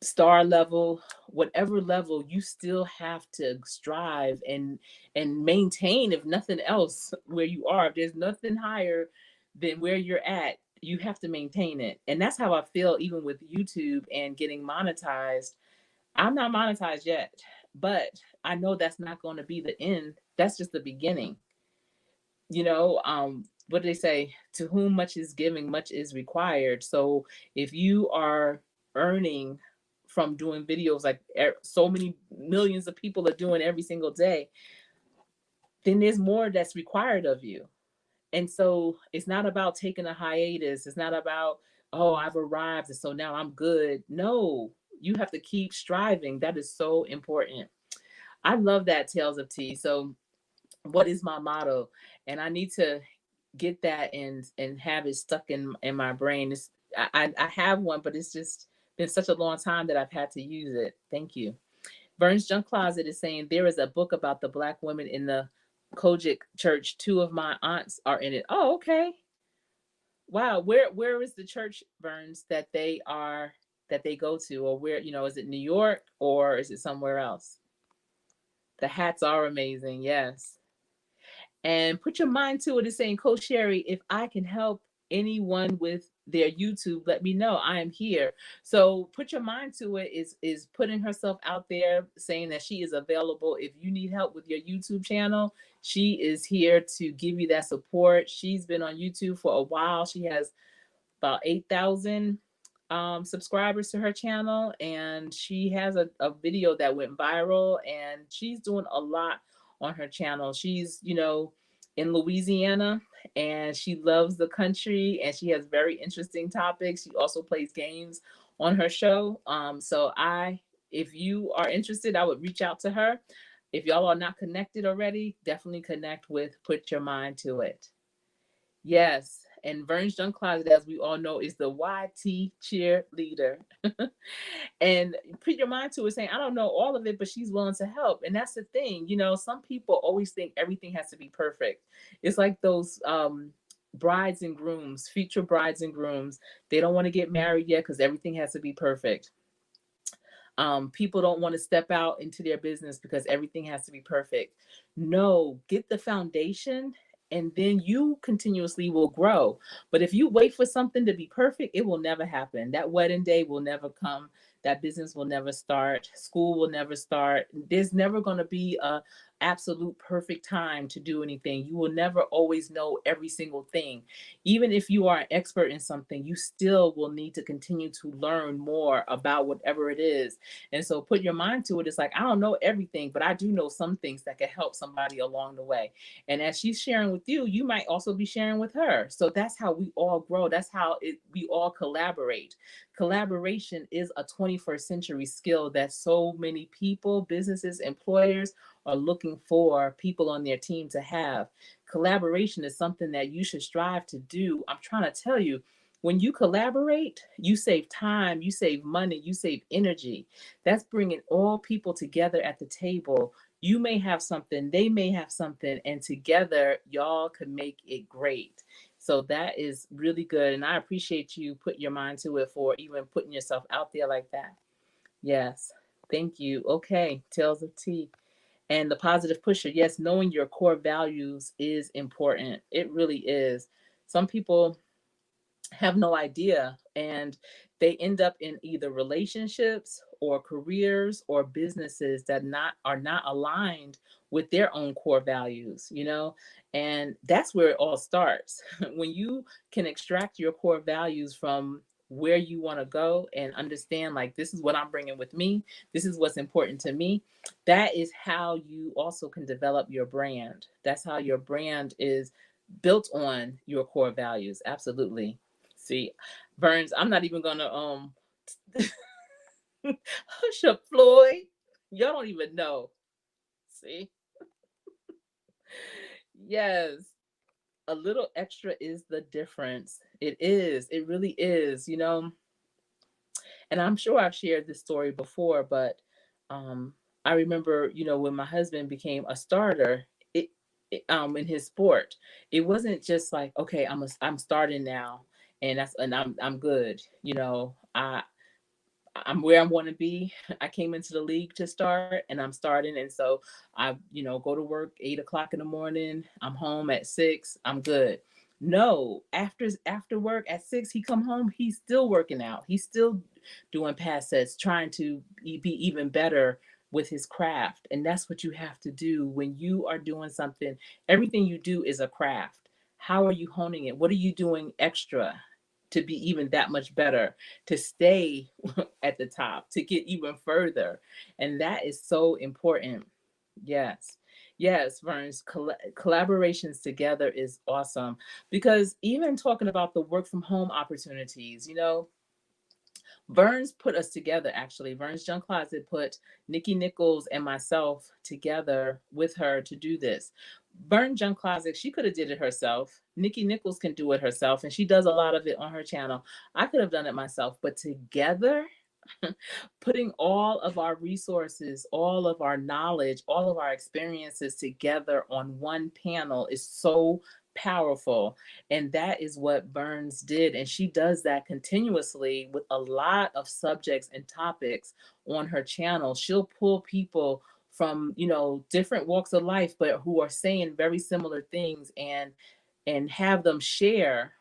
Speaker 1: star level, whatever level, you still have to strive and maintain, if nothing else, where you are. If there's nothing higher than where you're at, you have to maintain it. And that's how I feel even with YouTube and getting monetized. I'm not monetized yet, but I know that's not going to be the end. That's just the beginning. What do they say? To whom much is given, much is required. So if you are earning from doing videos like so many millions of people are doing every single day, then there's more that's required of you. And so it's not about taking a hiatus. It's not about, oh, I've arrived and so now I'm good. No, you have to keep striving. That is so important. I love that, Tales of Tea. So what is my motto? And I need to get that and have it stuck in my brain. I have one, but it's just been such a long time that I've had to use it. Thank you. Vern's Junk Closet is saying there is a book about the Black women in the Kojic church. Two of my aunts are in it. Oh, okay. Wow. Where is the church, Verns, that they go to? Or where, is it New York or is it somewhere else? The hats are amazing, yes. And put your mind to it is saying, Coach Sherri, if I can help anyone with their YouTube, let me know. I am here. So put your mind to it is putting herself out there, saying that she is available. If you need help with your YouTube channel, she is here to give you that support. She's been on YouTube for a while. She has about 8,000 subscribers to her channel, and she has a video that went viral, and she's doing a lot on her channel. She's, in Louisiana, and she loves the country, and she has very interesting topics. She also plays games on her show. If you are interested, I would reach out to her. If y'all are not connected already, definitely connect with Put Your Mind to It. Yes. And Vern's Junk Closet, as we all know, is the YT cheerleader. And put your mind to it, saying, I don't know all of it, but she's willing to help. And that's the thing. Some people always think everything has to be perfect. It's like those brides and grooms, future brides and grooms. They don't want to get married yet because everything has to be perfect. People don't want to step out into their business because everything has to be perfect. No, get the foundation, and then you continuously will grow. But if you wait for something to be perfect, it will never happen. That wedding day will never come. That business will never start. School will never start. There's never going to be a absolute perfect time to do anything. You will never always know every single thing. Even if you are an expert in something, you still will need to continue to learn more about whatever it is. And so put your mind to it. It's like, I don't know everything, but I do know some things that can help somebody along the way. And as she's sharing with you, you might also be sharing with her. So that's how we all grow. That's how we all collaborate. Collaboration is a 21st century skill that so many people, businesses, employers are looking for people on their team to have. Collaboration is something that you should strive to do. I'm trying to tell you, when you collaborate, you save time, you save money, you save energy. That's bringing all people together at the table. You may have something, they may have something, and together y'all can make it great. So that is really good. And I appreciate you putting your mind to it for even putting yourself out there like that. Yes. Thank you. Okay. Tales of Tea. And the positive pusher. Yes, knowing your core values is important. It really is. Some people have no idea, and they end up in either relationships or careers or businesses that are not aligned with their own core values, and that's where it all starts. When you can extract your core values from where you want to go and understand, like, this is what I'm bringing with me, this is what's important to me, that is how you also can develop your brand. That's how your brand is built on your core values. Absolutely. See, Burns, I'm not even gonna hush up, Floyd. Y'all don't even know. See? Yes. A little extra is the difference. It is. It really is, And I'm sure I've shared this story before, but um I remember, when my husband became a starter, in his sport, it wasn't just like, okay, I'm starting now, and I'm good. I'm where I want to be. I came into the league to start, and I'm starting. And so I, go to work 8 o'clock in the morning. I'm home at 6. I'm good. No, after work at 6, he come home. He's still working out. He's still doing pass sets, trying to be even better with his craft. And that's what you have to do when you are doing something. Everything you do is a craft. How are you honing it? What are you doing extra to be even that much better, to stay at the top, to get even further? And that is so important. Yes. Yes, Verns, collaborations together is awesome, because even talking about the work from home opportunities, Verns put us together, actually. Verns Junk Closet put Nikki Nichols and myself together with her to do this. Vern Junk Closet, she could have did it herself. Nikki Nichols can do it herself, and she does a lot of it on her channel. I could have done it myself, but together, putting all of our resources, all of our knowledge, all of our experiences together on one panel is so powerful. And that is what Burns did. And she does that continuously with a lot of subjects and topics on her channel. She'll pull people from, different walks of life, but who are saying very similar things, and have them share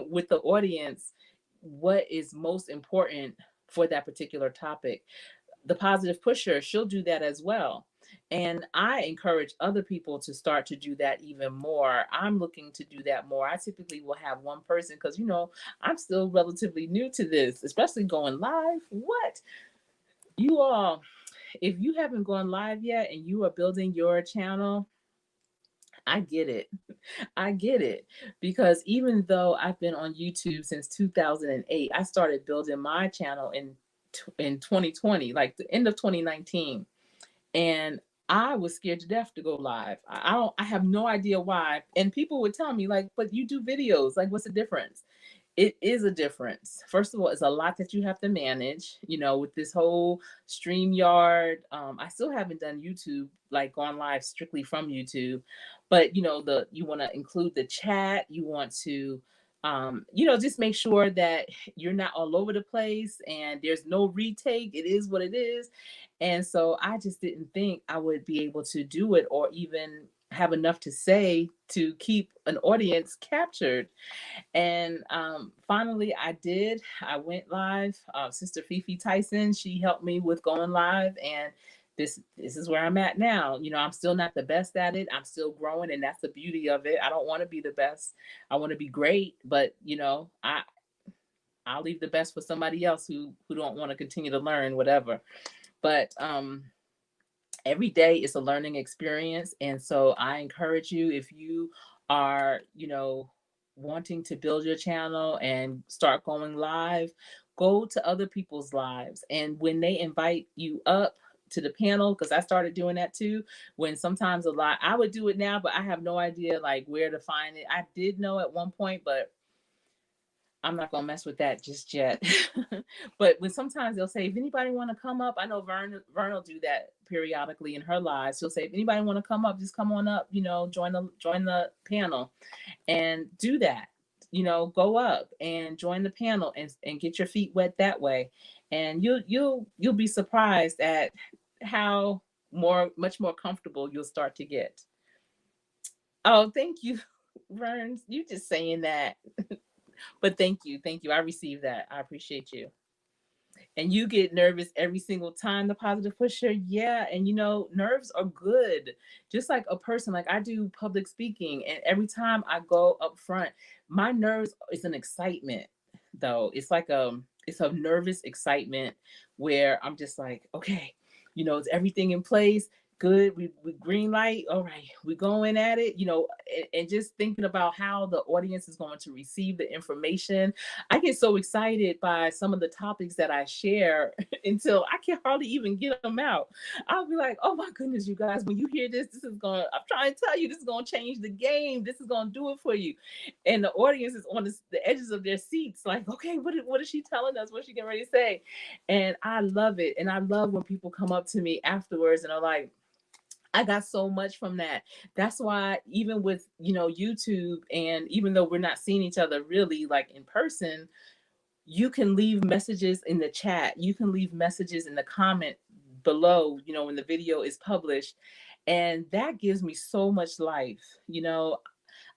Speaker 1: with the audience what is most important for that particular topic. The positive pusher, she'll do that as well. And I encourage other people to start to do that even more. I'm looking to do that more. I typically will have one person because, I'm still relatively new to this, especially going live. What? You all, if you haven't gone live yet and you are building your channel, I get it. I get it. Because even though I've been on YouTube since 2008, I started building my channel in 2020, like the end of 2019. And I was scared to death to go live. I have no idea why. And people would tell me like, "But you do videos. Like what's the difference?" It is a difference. First of all, it's a lot that you have to manage, with this whole StreamYard. I still haven't done YouTube, like gone live strictly from YouTube, but you want to include the chat. You want to, just make sure that you're not all over the place and there's no retake. It is what it is. And so I just didn't think I would be able to do it or even have enough to say to keep an audience captured. And finally, I did. I went live. Sister Fifi Tyson, she helped me with going live, and this is where I'm at now. I'm still not the best at it. I'm still growing, and that's the beauty of it. I don't want to be the best. I want to be great, but I'll leave the best for somebody else who don't want to continue to learn whatever. But every day is a learning experience. And so I encourage you, if you are, wanting to build your channel and start going live, go to other people's lives. And when they invite you up to the panel, because I started doing that too, when sometimes a lot, I would do it now, but I have no idea like where to find it. I did know at one point, but I'm not gonna mess with that just yet. But when sometimes they'll say, if anybody want to come up, I know Vern will do that periodically in her lives. She'll say, if anybody want to come up, just come on up. Join the panel, and do that. Go up and join the panel and get your feet wet that way, and you'll be surprised at how much more comfortable you'll start to get. Oh, thank you, Vern. You just saying that. But thank you. I received that. I appreciate you. And you get nervous every single time the positive pusher. Yeah. And nerves are good. Just like a person, like I do public speaking, and every time I go up front, my nerves is an excitement though. It's a nervous excitement where I'm just like, okay, is everything in place? Good. We green light. All right, we going at it, and just thinking about how the audience is going to receive the information. I get so excited by some of the topics that I share until I can hardly even get them out. I'll be like, oh my goodness, you guys, when you hear this is going to, I'm trying to tell you, this is going to change the game. This is going to do it for you. And the audience is on the edges of their seats, like, okay, what is she telling us? What's she getting ready to say? And I love it. And I love when people come up to me afterwards and are like, I got so much from that. That's why even with, YouTube, and even though we're not seeing each other really like in person, you can leave messages in the chat. You can leave messages in the comment below, when the video is published. And that gives me so much life.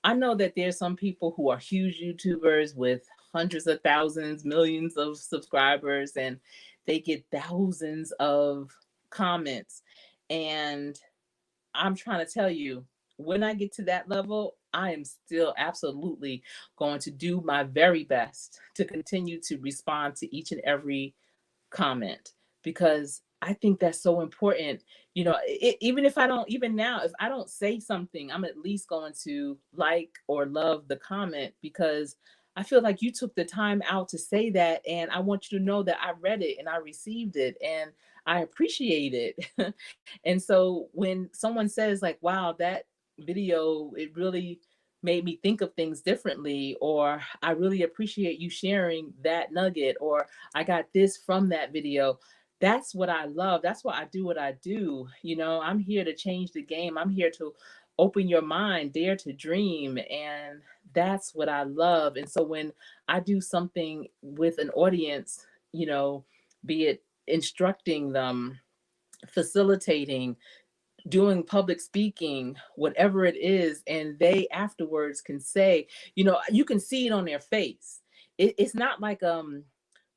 Speaker 1: I know that there's some people who are huge YouTubers with hundreds of thousands, millions of subscribers, and they get thousands of comments. And I'm trying to tell you, when I get to that level, I am still absolutely going to do my very best to continue to respond to each and every comment, because I think that's so important. Even if I don't, even now, if I don't say something, I'm at least going to like or love the comment, because I feel like you took the time out to say that. And I want you to know that I read it and I received it and I appreciate it. And so when someone says, like, wow, that video, it really made me think of things differently, or I really appreciate you sharing that nugget, or I got this from that video. That's what I love. That's why I do what I do. I'm here to change the game. I'm here to open your mind, dare to dream. And that's what I love. And so when I do something with an audience, be it instructing them, facilitating, doing public speaking, whatever it is, and they afterwards can say, you can see it on their face. It's not like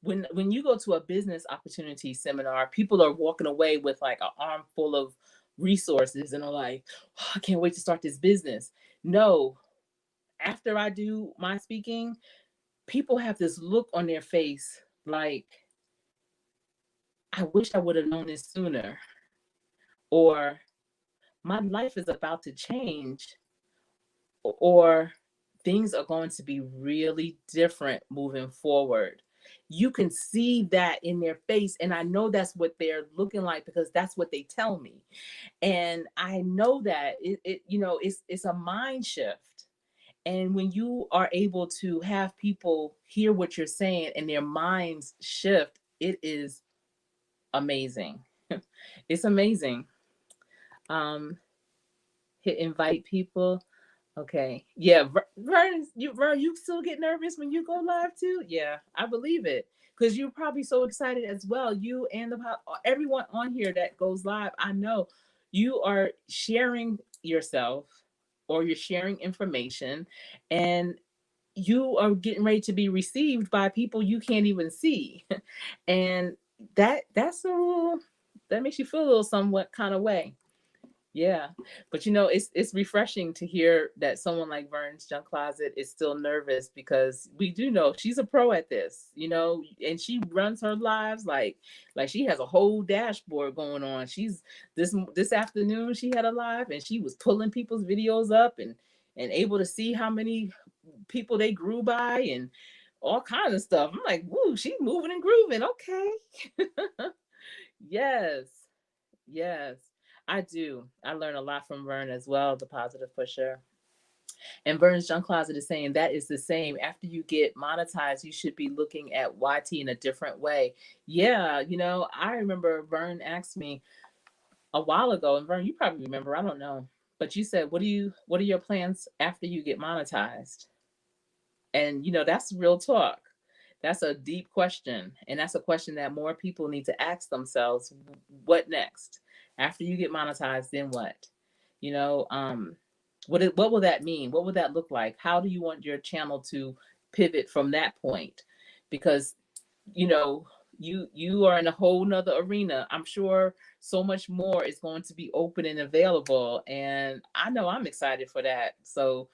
Speaker 1: when you go to a business opportunity seminar, people are walking away with like an armful of resources and are like, oh, I can't wait to start this business. No, after I do my speaking, people have this look on their face like, I wish I would have known this sooner, or my life is about to change, or things are going to be really different moving forward. You can see that in their face. And I know that's what they're looking like because that's what they tell me. And I know that it's a mind shift. And when you are able to have people hear what you're saying and their minds shift, it is amazing. It's amazing. Um, Hit invite people. Okay. Yeah, Vern, you still get nervous when you go live too? Yeah, I believe it. Because you're probably so excited as well. You and everyone on here that goes live, I know you are sharing yourself or you're sharing information, and you are getting ready to be received by people you can't even see. And that's a little, that makes you feel a little somewhat kind of way. Yeah, but it's refreshing to hear that someone like Vern's Junk Closet is still nervous, because we do know she's a pro at this, and she runs her lives like she has a whole dashboard going on. She's this afternoon she had a live and she was pulling people's videos up and able to see how many people they grew by and all kinds of stuff. I'm like, woo, she's moving and grooving. Okay. Yes. Yes, I do. I learn a lot from Vern as well, the positive pusher. And Vern's Junk Closet is saying that is the same. After you get monetized, you should be looking at YT in a different way. Yeah, I remember Vern asked me a while ago, and Vern, you probably remember, I don't know. But you said, what are your plans after you get monetized? And that's real talk. That's a deep question, and that's a question that more people need to ask themselves. What next? After you get monetized, then what? you know um what will that mean? What will that look like? How do you want your channel to pivot from that point? Because you know you are in a whole nother arena. I'm sure so much more is going to be open and available, and I know I'm excited for that. So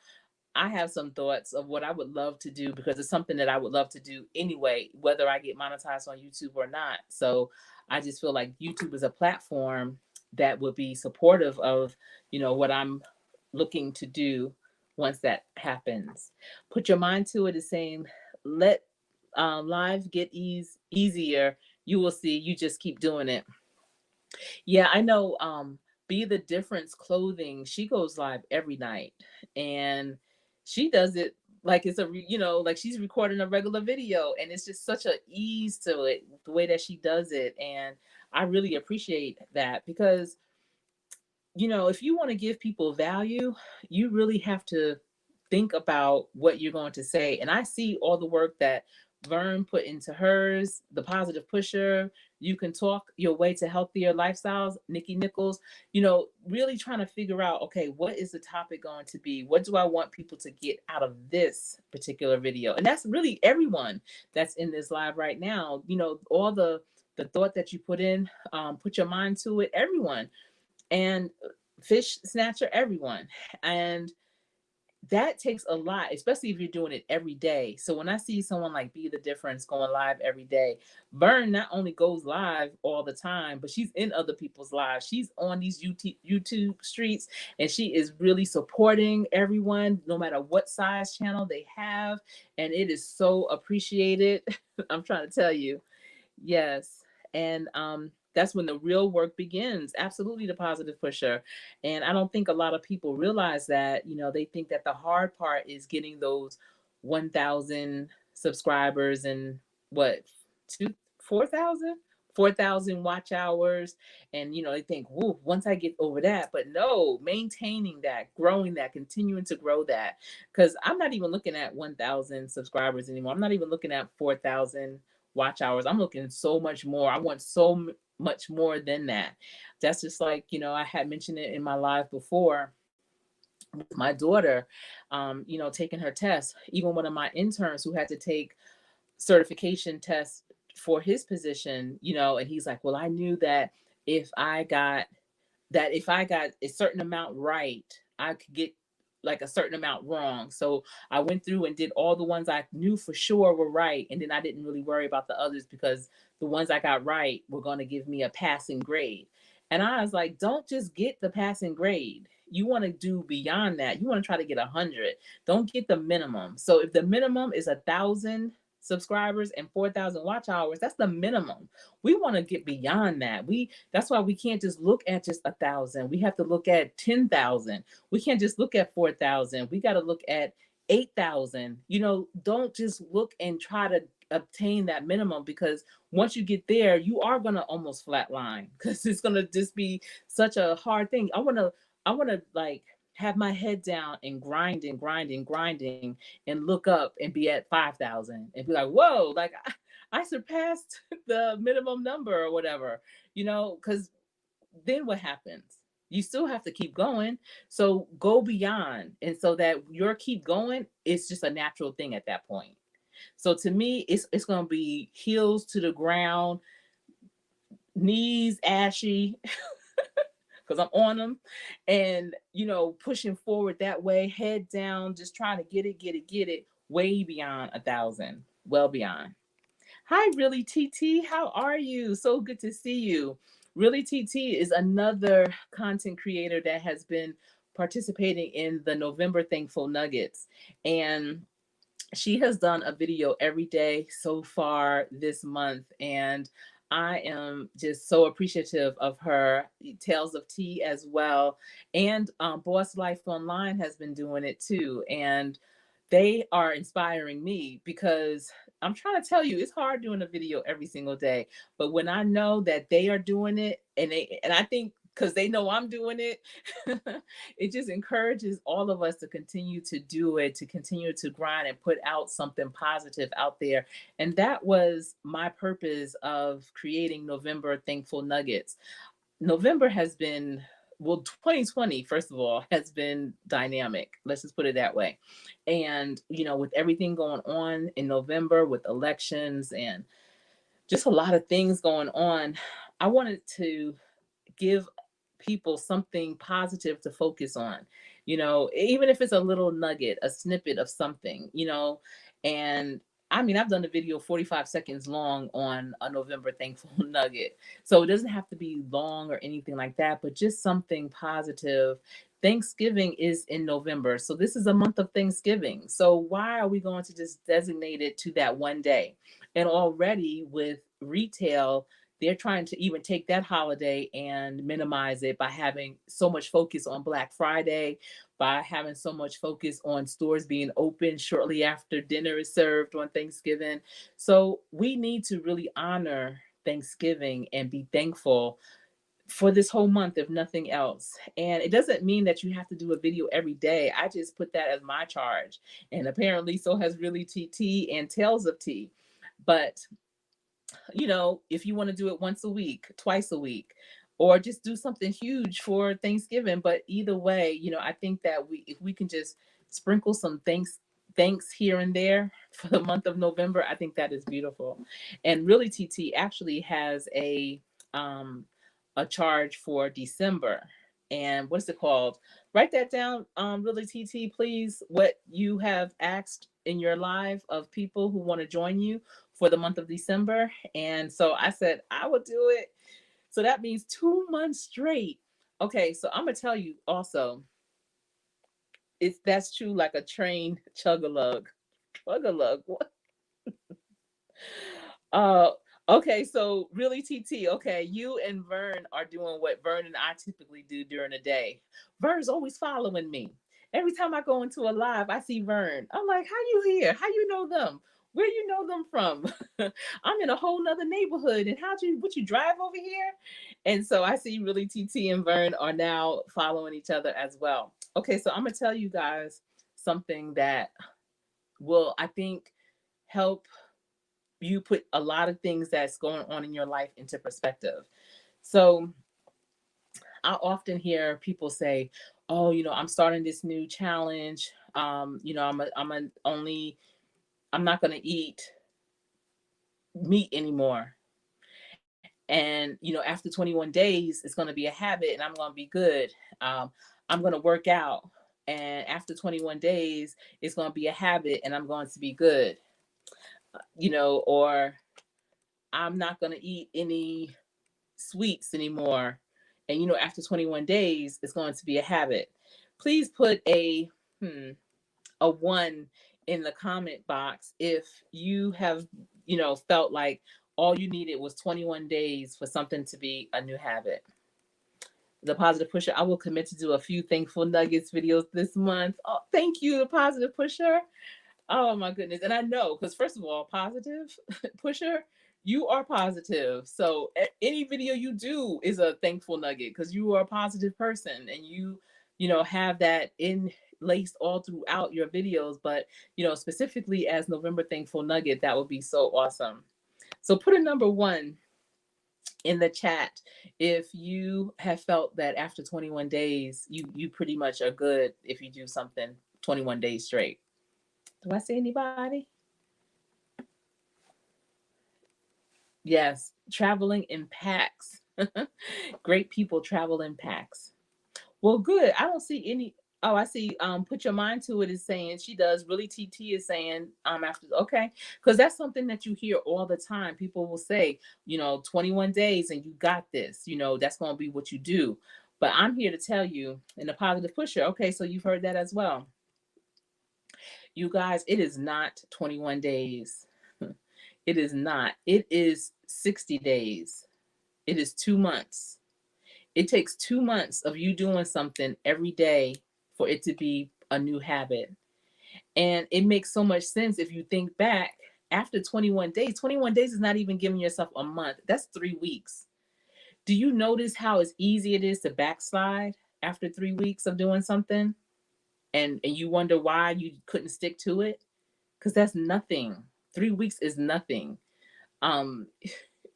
Speaker 1: I have some thoughts of what I would love to do, because it's something that I would love to do anyway, whether I get monetized on YouTube or not. So I just feel like YouTube is a platform that would be supportive of, what I'm looking to do once that happens. Put your mind to it is saying, let live get easier. You will see. You just keep doing it. Yeah, I know. Be the Difference Clothing. She goes live every night, and she does it like it's like she's recording a regular video, and it's just such a ease to it, the way that she does it, and I really appreciate that, because if you want to give people value, you really have to think about what you're going to say. And I see all the work that Vern put into hers, the positive pusher. You can talk your way to healthier lifestyles. Nikki Nichols, really trying to figure out, okay, what is the topic going to be? What do I want people to get out of this particular video? And that's really everyone that's in this live right now. All the thought that you put in, put your mind to it, everyone, and fish snatcher, everyone. And that takes a lot, especially if you're doing it every day. So when I see someone like Be the Difference going live every day, Vern not only goes live all the time, but she's in other people's lives. She's on these YouTube streets, and she is really supporting everyone, no matter what size channel they have. And it is so appreciated. I'm trying to tell you. Yes. And that's when the real work begins. Absolutely, the positive pusher. And I don't think a lot of people realize that. They think that the hard part is getting those 1,000 subscribers and what, two, 4,000? 4,000 watch hours. And, they think, whoa, once I get over that. But no, maintaining that, growing that, continuing to grow that. Because I'm not even looking at 1,000 subscribers anymore. I'm not even looking at 4,000 watch hours. I'm looking so much more. I want so much more than that. That's just like, I had mentioned it in my live before with my daughter, taking her test. Even one of my interns who had to take certification tests for his position, and he's like, well, I knew that if I got if I got a certain amount right, I could get like a certain amount wrong. So I went through and did all the ones I knew for sure were right. And then I didn't really worry about the others because the ones I got right were going to give me a passing grade. And I was like, don't just get the passing grade. You want to do beyond that. You want to try to get 100. Don't get the minimum. So if the minimum is 1,000 subscribers and 4,000 watch hours, that's the minimum. We want to get beyond that. That's why we can't just look at just 1,000. We have to look at 10,000. We can't just look at 4,000. We got to look at 8,000. Don't just look and try to obtain that minimum, because once you get there, you are going to almost flatline, because it's going to just be such a hard thing. I want to like have my head down and grinding and look up and be at 5,000 and be like, whoa, like I surpassed the minimum number or whatever, because then what happens? You still have to keep going. So go beyond. And so that your keep going is just a natural thing at that point. So to me, it's going to be heels to the ground, knees ashy, because I'm on them, and pushing forward that way, head down, just trying to get it, way beyond 1,000, well beyond. Hi, Really TT. How are you? So good to see you. Really TT is another content creator that has been participating in the November Thankful Nuggets. And she has done a video every day so far this month. And I am just so appreciative of her. Tales of Tea as well. And Boss Life Online has been doing it too. And they are inspiring me, because I'm trying to tell you, it's hard doing a video every single day. But when I know that they are doing it, and I think because they know I'm doing it, it just encourages all of us to continue to do it, to continue to grind and put out something positive out there. And that was my purpose of creating November Thankful Nuggets. November has been, well, 2020, first of all, has been dynamic. Let's just put it that way. And, with everything going on in November with elections and just a lot of things going on, I wanted to give people something positive to focus on, even if it's a little nugget, a snippet of something, and I mean, I've done a video 45 seconds long on a November Thankful Nugget. So it doesn't have to be long or anything like that, but just something positive. Thanksgiving is in November. So this is a month of Thanksgiving. So why are we going to just designate it to that one day? And already with retail, they're trying to even take that holiday and minimize it by having so much focus on Black Friday, by having so much focus on stores being open shortly after dinner is served on Thanksgiving. So we need to really honor Thanksgiving and be thankful for this whole month, if nothing else. And it doesn't mean that you have to do a video every day. I just put that as my charge. And apparently so has Really TT and Tales of Tea. But if you want to do it once a week, twice a week, or just do something huge for Thanksgiving. But either way, I think that if we can just sprinkle some thanks here and there for the month of November, I think that is beautiful. And Really TT actually has a charge for December. And what's it called? Write that down, Really TT, please. What you have asked in your live of people who want to join you for the month of December. And so I said, I will do it. So that means 2 months straight. Okay, so I'm gonna tell you also, that's true like a trained chug-a-lug. Chug-a-lug. What? Uh okay, so Really TT, okay, you and Vern are doing what Vern and I typically do during the day. Vern's always following me. Every time I go into a live, I see Vern. I'm like, how you here? How you know them? Where you know them from? I'm in a whole nother neighborhood. And would you drive over here? And so I see Really TT and Vern are now following each other as well. Okay, so I'm gonna tell you guys something that will, I think, help you put a lot of things that's going on in your life into perspective. So I often hear people say, "Oh, I'm starting this new challenge. I'm not going to eat meat anymore. And after 21 days, it's going to be a habit, and I'm going to be good. I'm going to work out, and after 21 days, it's going to be a habit, and I'm going to be good. Or I'm not going to eat any sweets anymore. And after 21 days, it's going to be a habit." Please put a one in the comment box if you have, felt like all you needed was 21 days for something to be a new habit. The Positive Pusher, I will commit to do a few Thankful Nuggets videos this month. Oh, thank you, the Positive Pusher. Oh my goodness. And I know, because first of all, Positive Pusher, you are positive. So any video you do is a thankful nugget, because you are a positive person, and have that in laced all throughout your videos. But, specifically as November Thankful Nugget, that would be so awesome. So put a number one in the chat if you have felt that after 21 days, you pretty much are good if you do something 21 days straight. Do I see anybody? Yes, traveling in packs. Great people travel in packs. Well, good. I don't see any. Oh, I see. Put your mind to it is saying she does. Really, TT is saying after. Okay, because that's something that you hear all the time. People will say, 21 days and you got this. That's going to be what you do. But I'm here to tell you in the Positive Pusher. Okay, so you've heard that as well. You guys, it is not 21 days. It is not. It is 60 days. It is 2 months. It takes 2 months of you doing something every day for it to be a new habit. And it makes so much sense if you think back after 21 days. 21 days is not even giving yourself a month. That's 3 weeks. Do you notice how it's easy it is to backslide after 3 weeks of doing something? And you wonder why you couldn't stick to it? Because that's nothing. 3 weeks is nothing. Um,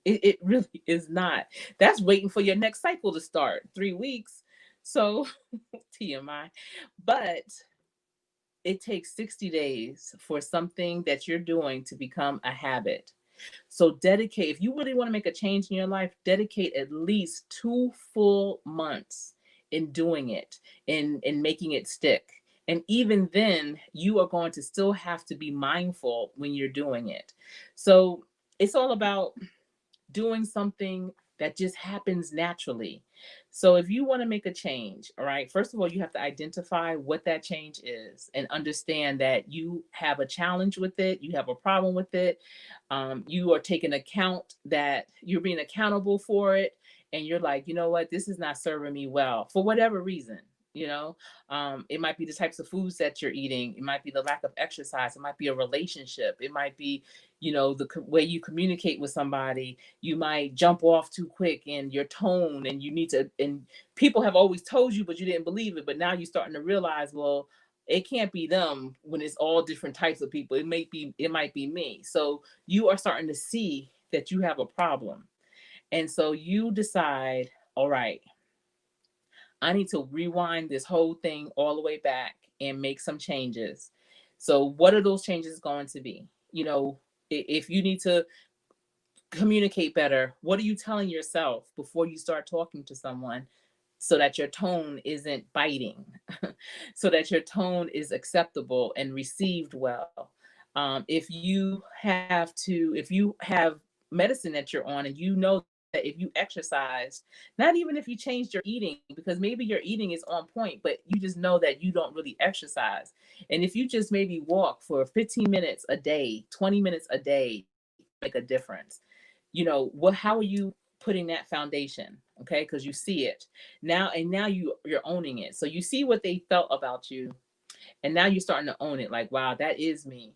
Speaker 1: it really is not. That's waiting for your next cycle to start. 3 weeks. So TMI. But it takes 60 days for something that you're doing to become a habit. So dedicate, if you really want to make a change in your life, dedicate at least 2 full months in doing it, in making it stick. And even then, you are going to still have to be mindful when you're doing it. So it's all about doing something that just happens naturally. So if you want to make a change, all right, first of all, you have to identify what that change is and understand that you have a challenge with it, you have a problem with it. You are taking account that you're being accountable for it, and you're like, you know what, this is not serving me well for whatever reason. You know, it might be the types of foods that you're eating. It might be the lack of exercise. It might be a relationship. It might be, the way you communicate with somebody. You might jump off too quick in your tone, and you need to, and people have always told you but you didn't believe it, but now you're starting to realize, well, it can't be them when it's all different types of people. It might be me. So you are starting to see that you have a problem, and so you decide, all right, I need to rewind this whole thing all the way back and make some changes. So what are those changes going to be? If you need to communicate better, what are you telling yourself before you start talking to someone, so that your tone isn't biting, so that your tone is acceptable and received well? If you have medicine that you're on, and you know that if you exercised, not even if you changed your eating, because maybe your eating is on point, but you just know that you don't really exercise. And if you just maybe walk for 15 minutes a day, 20 minutes a day, make a difference. How are you putting that foundation? Okay, because you see it now, and now you're owning it. So you see what they felt about you, and now you're starting to own it. Like, wow, that is me.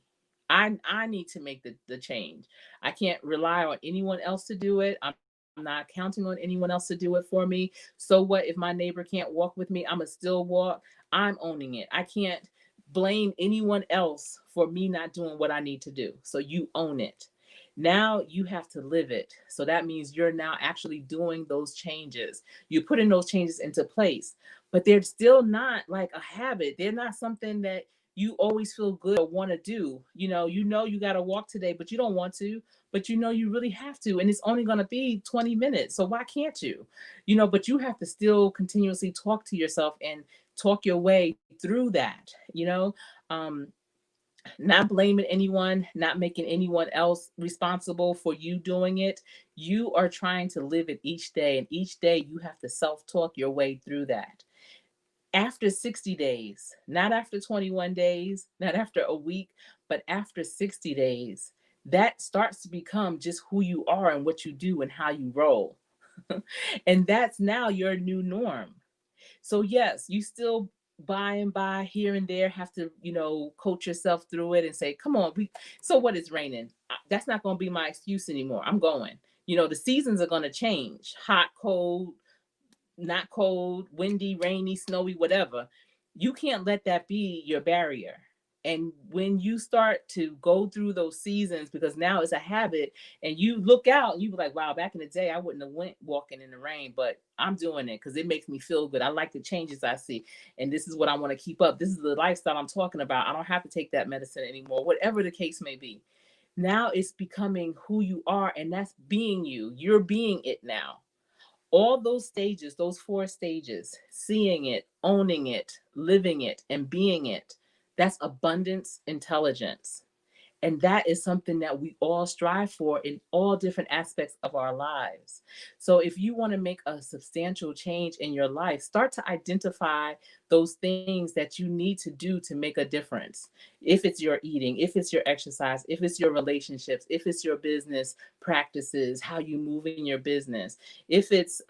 Speaker 1: I need to make the change. I can't rely on anyone else to do it. I'm not counting on anyone else to do it for me. So what if my neighbor can't walk with me? I'ma still walk. I'm owning it. I can't blame anyone else for me not doing what I need to do. So you own it. Now you have to live it. So that means you're now actually doing those changes. You're putting those changes into place, but they're still not like a habit. They're not something that you always feel good or want to do. You got to walk today, but you don't want to, but you really have to. And it's only going to be 20 minutes. So why can't you? But you have to still continuously talk to yourself and talk your way through that, um, not blaming anyone, not making anyone else responsible for you doing it. You are trying to live it each day, and each day you have to self talk your way through that. After 60 days, not after 21 days, not after a week, but after 60 days, that starts to become just who you are and what you do and how you roll. And that's now your new norm. So yes, you still by and by here and there have to, coach yourself through it and say, come on, so what, is raining? That's not going to be my excuse anymore. I'm going. The seasons are going to change. Hot, cold, not cold, windy, rainy, snowy, whatever. You can't let that be your barrier. And when you start to go through those seasons, because now it's a habit, and you look out and you be like, wow, back in the day, I wouldn't have went walking in the rain, but I'm doing it because it makes me feel good. I like the changes I see. And this is what I want to keep up. This is the lifestyle I'm talking about. I don't have to take that medicine anymore, whatever the case may be. Now it's becoming who you are, and that's being you. You're being it now. All those stages, those 4 stages, seeing it, owning it, living it, and being it, that's abundance intelligence. And that is something that we all strive for in all different aspects of our lives. So, if you want to make a substantial change in your life, start to identify those things that you need to do to make a difference. If it's your eating, if it's your exercise, if it's your relationships, if it's your business practices, how you move in your business, if it's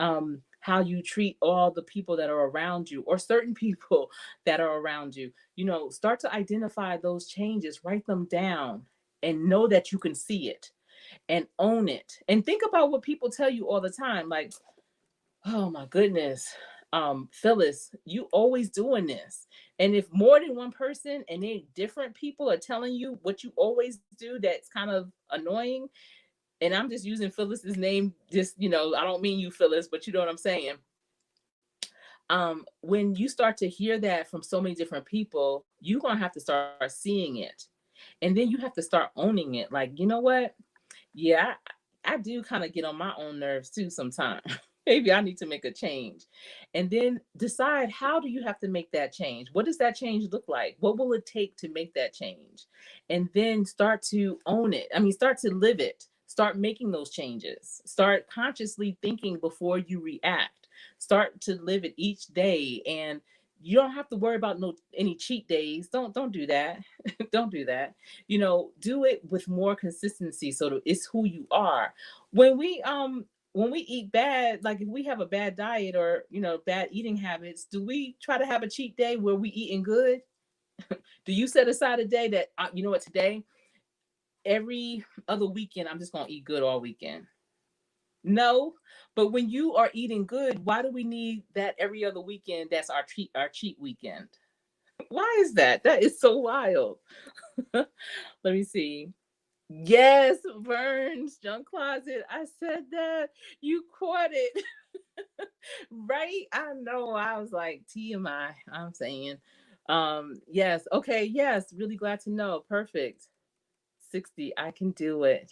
Speaker 1: how you treat all the people that are around you or certain people that are around you. Start to identify those changes, write them down, and know that you can see it and own it. And think about what people tell you all the time, like, oh my goodness, Phyllis, you always doing this. And if more than one person and they different people are telling you what you always do, that's kind of annoying. And I'm just using Phyllis's name, just, I don't mean you, Phyllis, but you know what I'm saying. When you start to hear that from so many different people, you're going to have to start seeing it. And then you have to start owning it. Like, you know what? Yeah, I do kind of get on my own nerves too sometimes. Maybe I need to make a change. And then decide, how do you have to make that change? What does that change look like? What will it take to make that change? And then start to own it. I mean, start to live it. Start making those changes. Start consciously thinking before you react. Start to live it each day, and you don't have to worry about no any cheat days. Don't do that. Don't do that. Do it with more consistency so that it's who you are. When we eat bad, like if we have a bad diet or bad eating habits, do we try to have a cheat day where we eating good? Do you set aside a day that you know what, today, every other weekend, I'm just gonna eat good all weekend? No. But when you are eating good, why do we need that every other weekend? That's our cheat weekend. Why is that? That is so wild. Let me see. Yes, Vern's junk closet. I said that. You caught it. Right? I know. I was like, TMI, I'm saying. Yes. Okay. Yes. Really glad to know. Perfect. 60. I can do it.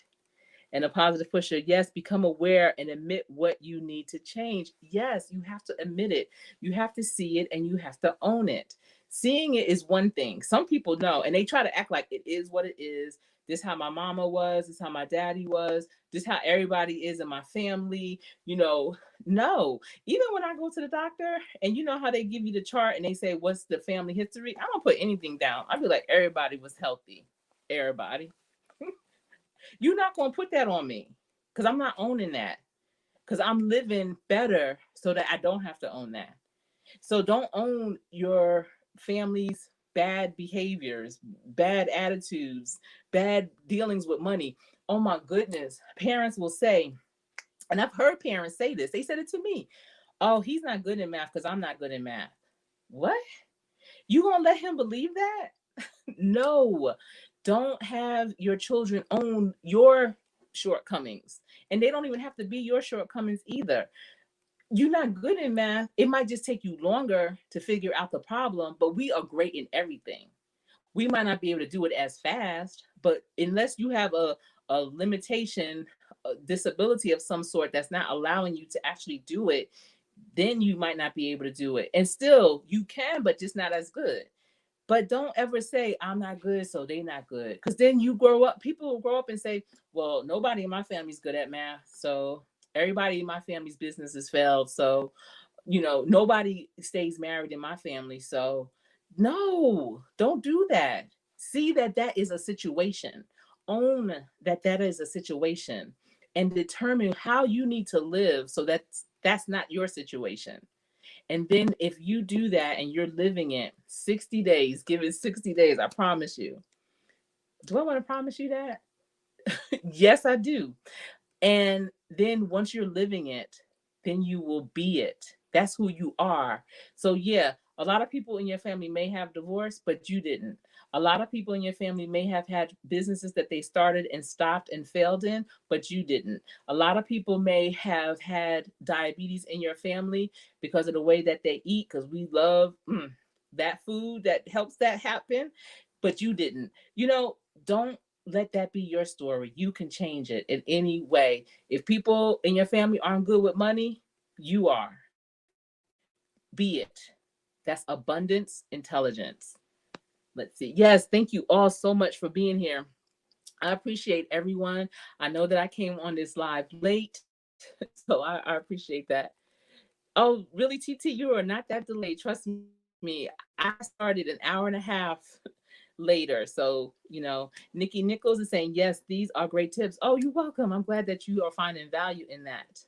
Speaker 1: And a positive pusher, yes, become aware and admit what you need to change. Yes, you have to admit it. You have to see it and you have to own it. Seeing it is one thing. Some people know and they try to act like it is what it is. This is how my mama was, this is how my daddy was, this is how everybody is in my family. No. Even when I go to the doctor and you know how they give you the chart and they say, what's the family history? I don't put anything down. I be like, everybody was healthy. Everybody. You're not going to put that on me because I'm not owning that, because I'm living better so that I don't have to own that. So don't own your family's bad behaviors, bad attitudes, bad dealings with money. Oh my goodness. Parents will say, and I've heard parents say this, they said it to me. Oh, he's not good in math because I'm not good in math. What? You gonna let him believe that? No. Don't have your children own your shortcomings, and they don't even have to be your shortcomings either. You're not good in math. It might just take you longer to figure out the problem, but we are great in everything. We might not be able to do it as fast, but unless you have a limitation, a disability of some sort that's not allowing you to actually do it, then you might not be able to do it. And still, you can, but just not as good. But don't ever say, I'm not good, so they not good. Because then you grow up, people will grow up and say, well, nobody in my family's good at math. So everybody in my family's business has failed. So, nobody stays married in my family. So, no, don't do that. See that that is a situation. Own that that is a situation and determine how you need to live so that's not your situation. And then if you do that and you're living it 60 days, give it 60 days, I promise you. Do I want to promise you that? Yes, I do. And then once you're living it, then you will be it. That's who you are. So, yeah, a lot of people in your family may have divorced, but you didn't. A lot of people in your family may have had businesses that they started and stopped and failed in, but you didn't. A lot of people may have had diabetes in your family because of the way that they eat, because we love that food that helps that happen, but you didn't. Don't let that be your story. You can change it in any way. If people in your family aren't good with money, you are. Be it. That's abundance intelligence. Let's see. Yes, thank you all so much for being here. I appreciate everyone. I know that I came on this live late, so I appreciate that. Oh, really, TT, you are not that delayed. Trust me. I started an hour and a half later. So, Nikki Nichols is saying, yes, these are great tips. Oh, you're welcome. I'm glad that you are finding value in that.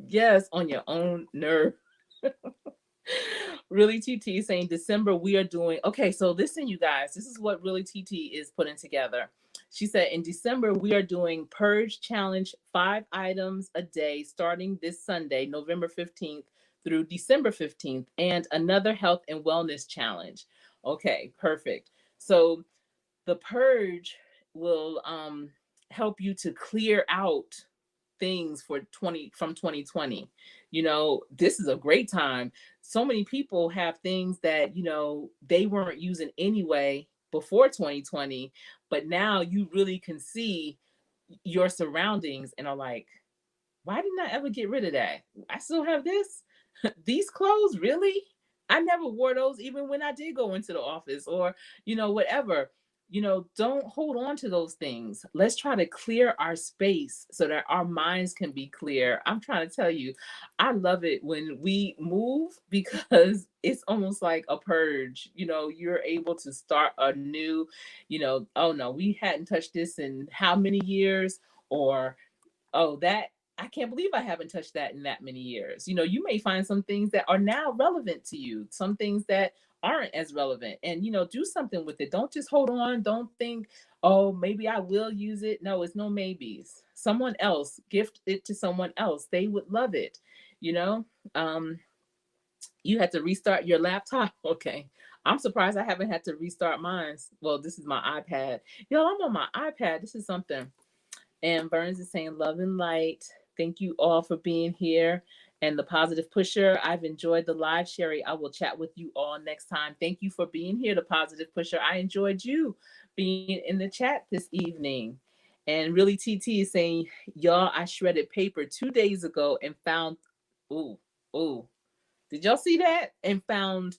Speaker 1: Yes, on your own nerve. Really TT saying December we are doing okay. So listen, you guys, this is what Really TT is putting together. She said in December we are doing purge challenge 5 items a day starting this Sunday, November 15th through December 15th, and another health and wellness challenge. Okay, perfect. So the purge will help you to clear out things for 20 from 2020. This is a great time. So many people have things that they weren't using anyway before 2020, but now you really can see your surroundings and are like, why didn't I ever get rid of that? I still have this. These clothes, really? I never wore those even when I did go into the office or, whatever. Don't hold on to those things. Let's try to clear our space so that our minds can be clear. I'm trying to tell you, I love it when we move because it's almost like a purge. You're able to start anew, oh no, we hadn't touched this in how many years? Or oh, that I can't believe I haven't touched that in that many years. You may find some things that are now relevant to you, some things that aren't as relevant, and do something with it. Don't just hold on. Don't think, oh, maybe I will use it. No, it's no maybes. Someone else, gift it to someone else. They would love it. You know, um, you had to restart your laptop. Okay. I'm surprised I haven't had to restart mine. Well, this is my iPad. Yo, I'm on my iPad. This is something. And Burns is saying, love and light. Thank you all for being here. And the positive pusher, I've enjoyed the live, Sherri. I will chat with you all next time. Thank you for being here, the positive pusher. I enjoyed you being in the chat this evening. And really, TT is saying, y'all, I shredded paper 2 days ago and found, ooh, ooh, did y'all see that? And found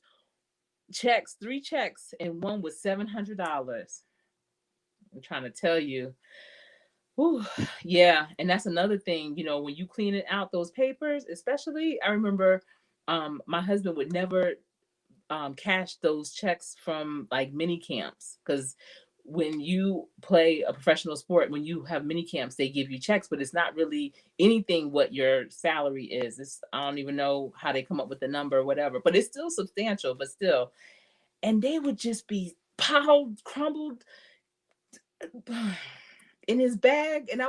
Speaker 1: checks, 3 checks, and one was $700. I'm trying to tell you. Ooh, yeah, and that's another thing, when you clean it out those papers, especially, I remember my husband would never cash those checks from like mini camps because when you play a professional sport, when you have mini camps, they give you checks, but it's not really anything what your salary is. I don't even know how they come up with the number or whatever, but it's still substantial, but still. And they would just be piled, crumbled in his bag, and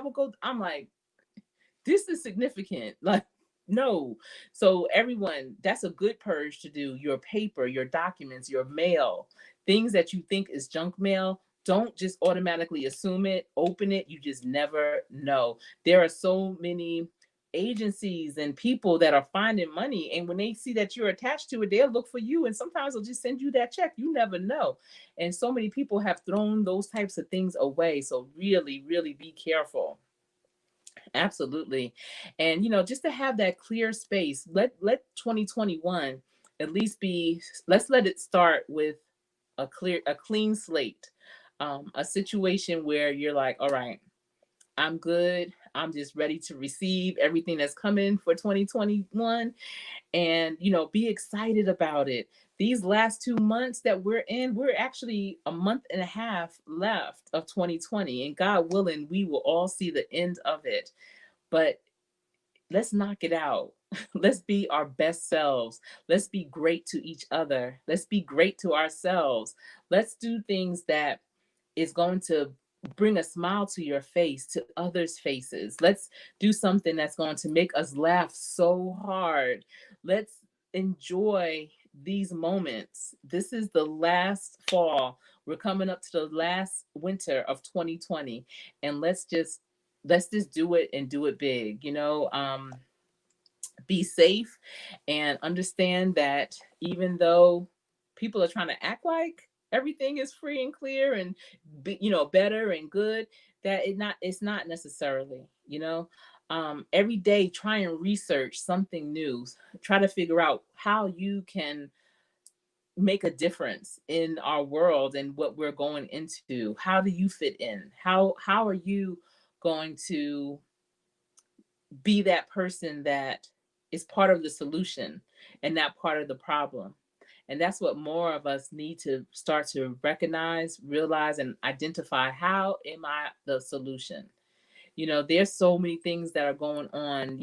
Speaker 1: I'm like, this is significant. Like, no. So everyone, that's a good purge to do. Your paper, your documents, your mail, things that you think is junk mail, don't just automatically assume it, open it. You just never know. There are so many agencies and people that are finding money. And when they see that you're attached to it, they'll look for you. And sometimes they'll just send you that check. You never know. And so many people have thrown those types of things away. So really, really be careful. Absolutely. And just to have that clear space, let 2021 at least be, let's let it start with a clean slate. A situation where you're like, all right, I'm good. I'm just ready to receive everything that's coming for 2021, and be excited about it. These last 2 months that we're in, we're actually a month and a half left of 2020, and God willing, we will all see the end of it. But let's knock it out. Let's be our best selves. Let's be great to each other. Let's be great to ourselves. Let's do things that is going to bring a smile to your face, to others' faces. Let's do something that's going to make us laugh so hard. Let's enjoy these moments. This is the last fall. We're coming up to the last winter of 2020, and let's just do it and do it big. Be safe and understand that even though people are trying to act like everything is free and clear and better and good, that it's not necessarily. Every day try and research something new. Try to figure out how you can make a difference in our world and what we're going into. How do you fit in? How are you going to be that person that is part of the solution and not part of the problem? And that's what more of us need to start to recognize, realize, and identify. How am I the solution? There's so many things that are going on.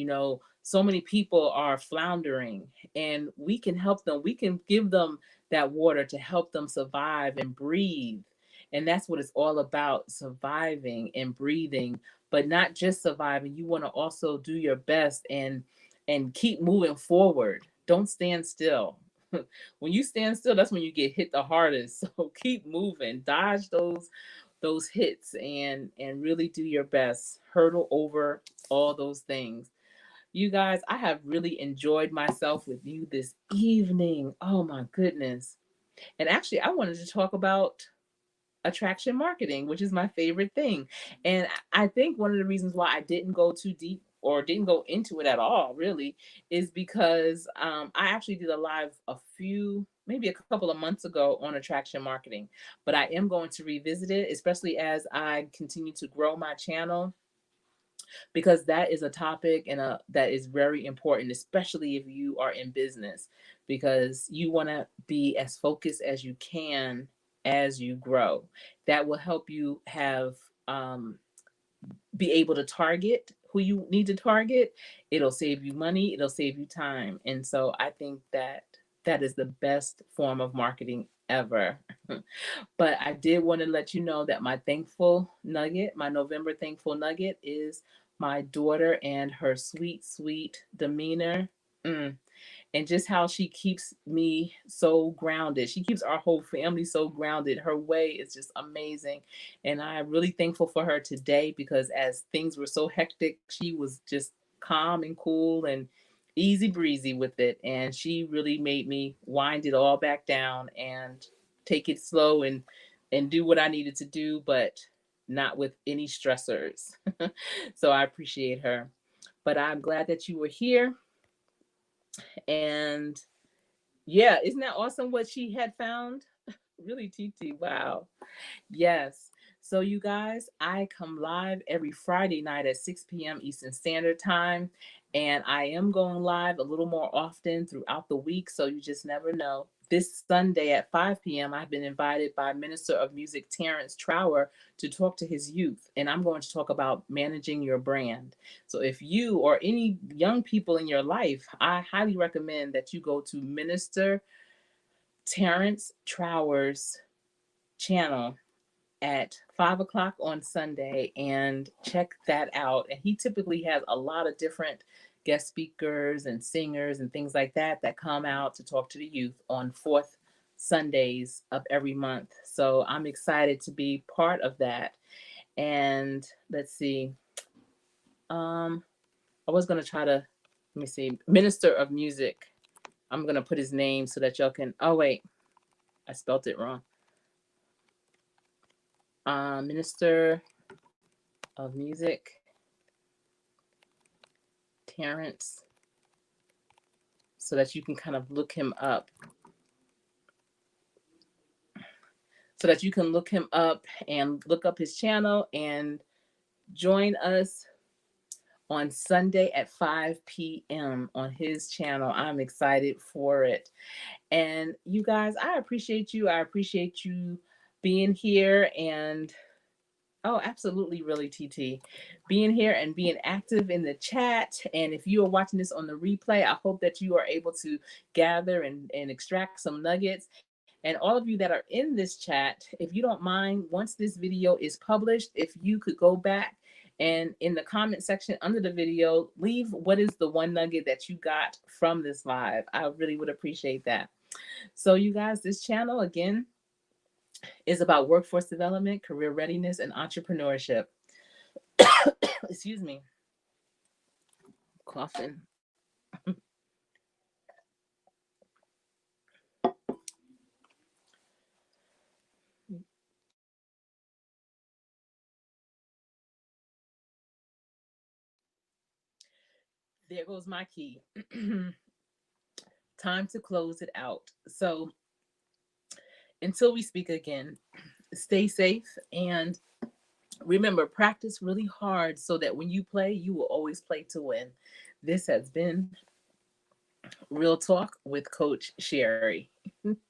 Speaker 1: So many people are floundering, and we can help them. We can give them that water to help them survive and breathe. And that's what it's all about, surviving and breathing, but not just surviving. You want to also do your best and keep moving forward. Don't stand still. When you stand still, that's when you get hit the hardest. So keep moving, dodge those hits, and really do your best. Hurdle over all those things. You guys, I have really enjoyed myself with you this evening. Oh my goodness. And actually, I wanted to talk about attraction marketing, which is my favorite thing. And I think one of the reasons why I didn't go too deep or didn't go into it at all, really, is because I actually did a live maybe a couple of months ago on attraction marketing. But I am going to revisit it, especially as I continue to grow my channel, because that is a topic that is very important, especially if you are in business, because you want to be as focused as you can as you grow. That will help you have be able to target who you need to target. It'll save you money, it'll save you time. And so I think that that is the best form of marketing ever. But I did want to let you know that my thankful nugget, my November thankful nugget, is my daughter and her sweet, sweet demeanor. Mm. And just how she keeps me so grounded. She keeps our whole family so grounded. Her way is just amazing. And I'm really thankful for her today, because as things were so hectic, she was just calm and cool and easy breezy with it. And she really made me wind it all back down and take it slow and do what I needed to do, but not with any stressors. So I appreciate her. But I'm glad that you were here. And yeah, isn't that awesome what she had found? Really, TT. Wow. Yes. So, you guys, I come live every Friday night at 6 p.m. Eastern Standard Time. And I am going live a little more often throughout the week. So, you just never know. This Sunday at 5 p.m., I've been invited by Minister of Music Terrence Trower to talk to his youth. And I'm going to talk about managing your brand. So, if you or any young people in your life, I highly recommend that you go to Minister Terrence Trower's channel at 5 o'clock on Sunday and check that out. And he typically has a lot of different guest speakers and singers and things like that that come out to talk to the youth on fourth Sundays of every month. So I'm excited to be part of that. And let's see, um, I was gonna try to, let me see, Minister of Music. I'm gonna put his name so that y'all can. Oh wait, I spelt it wrong. Minister of Music, Terrence, so that you can kind of look him up. So that you can look him up and look up his channel and join us on Sunday at 5 p.m. on his channel. I'm excited for it. And you guys, I appreciate you. I appreciate you being here and oh, absolutely, really, TT. Being here and being active in the chat. And if you are watching this on the replay, I hope that you are able to gather and extract some nuggets. And all of you that are in this chat, if you don't mind, once this video is published, if you could go back and in the comment section under the video, leave what is the one nugget that you got from this live. I really would appreciate that. So, you guys, this channel again is about workforce development, career readiness, and entrepreneurship. Excuse me, coughing. There goes my key. Time to close it out. So, until we speak again, stay safe and remember, practice really hard so that when you play, you will always play to win. This has been Real Talk with Coach Sherri.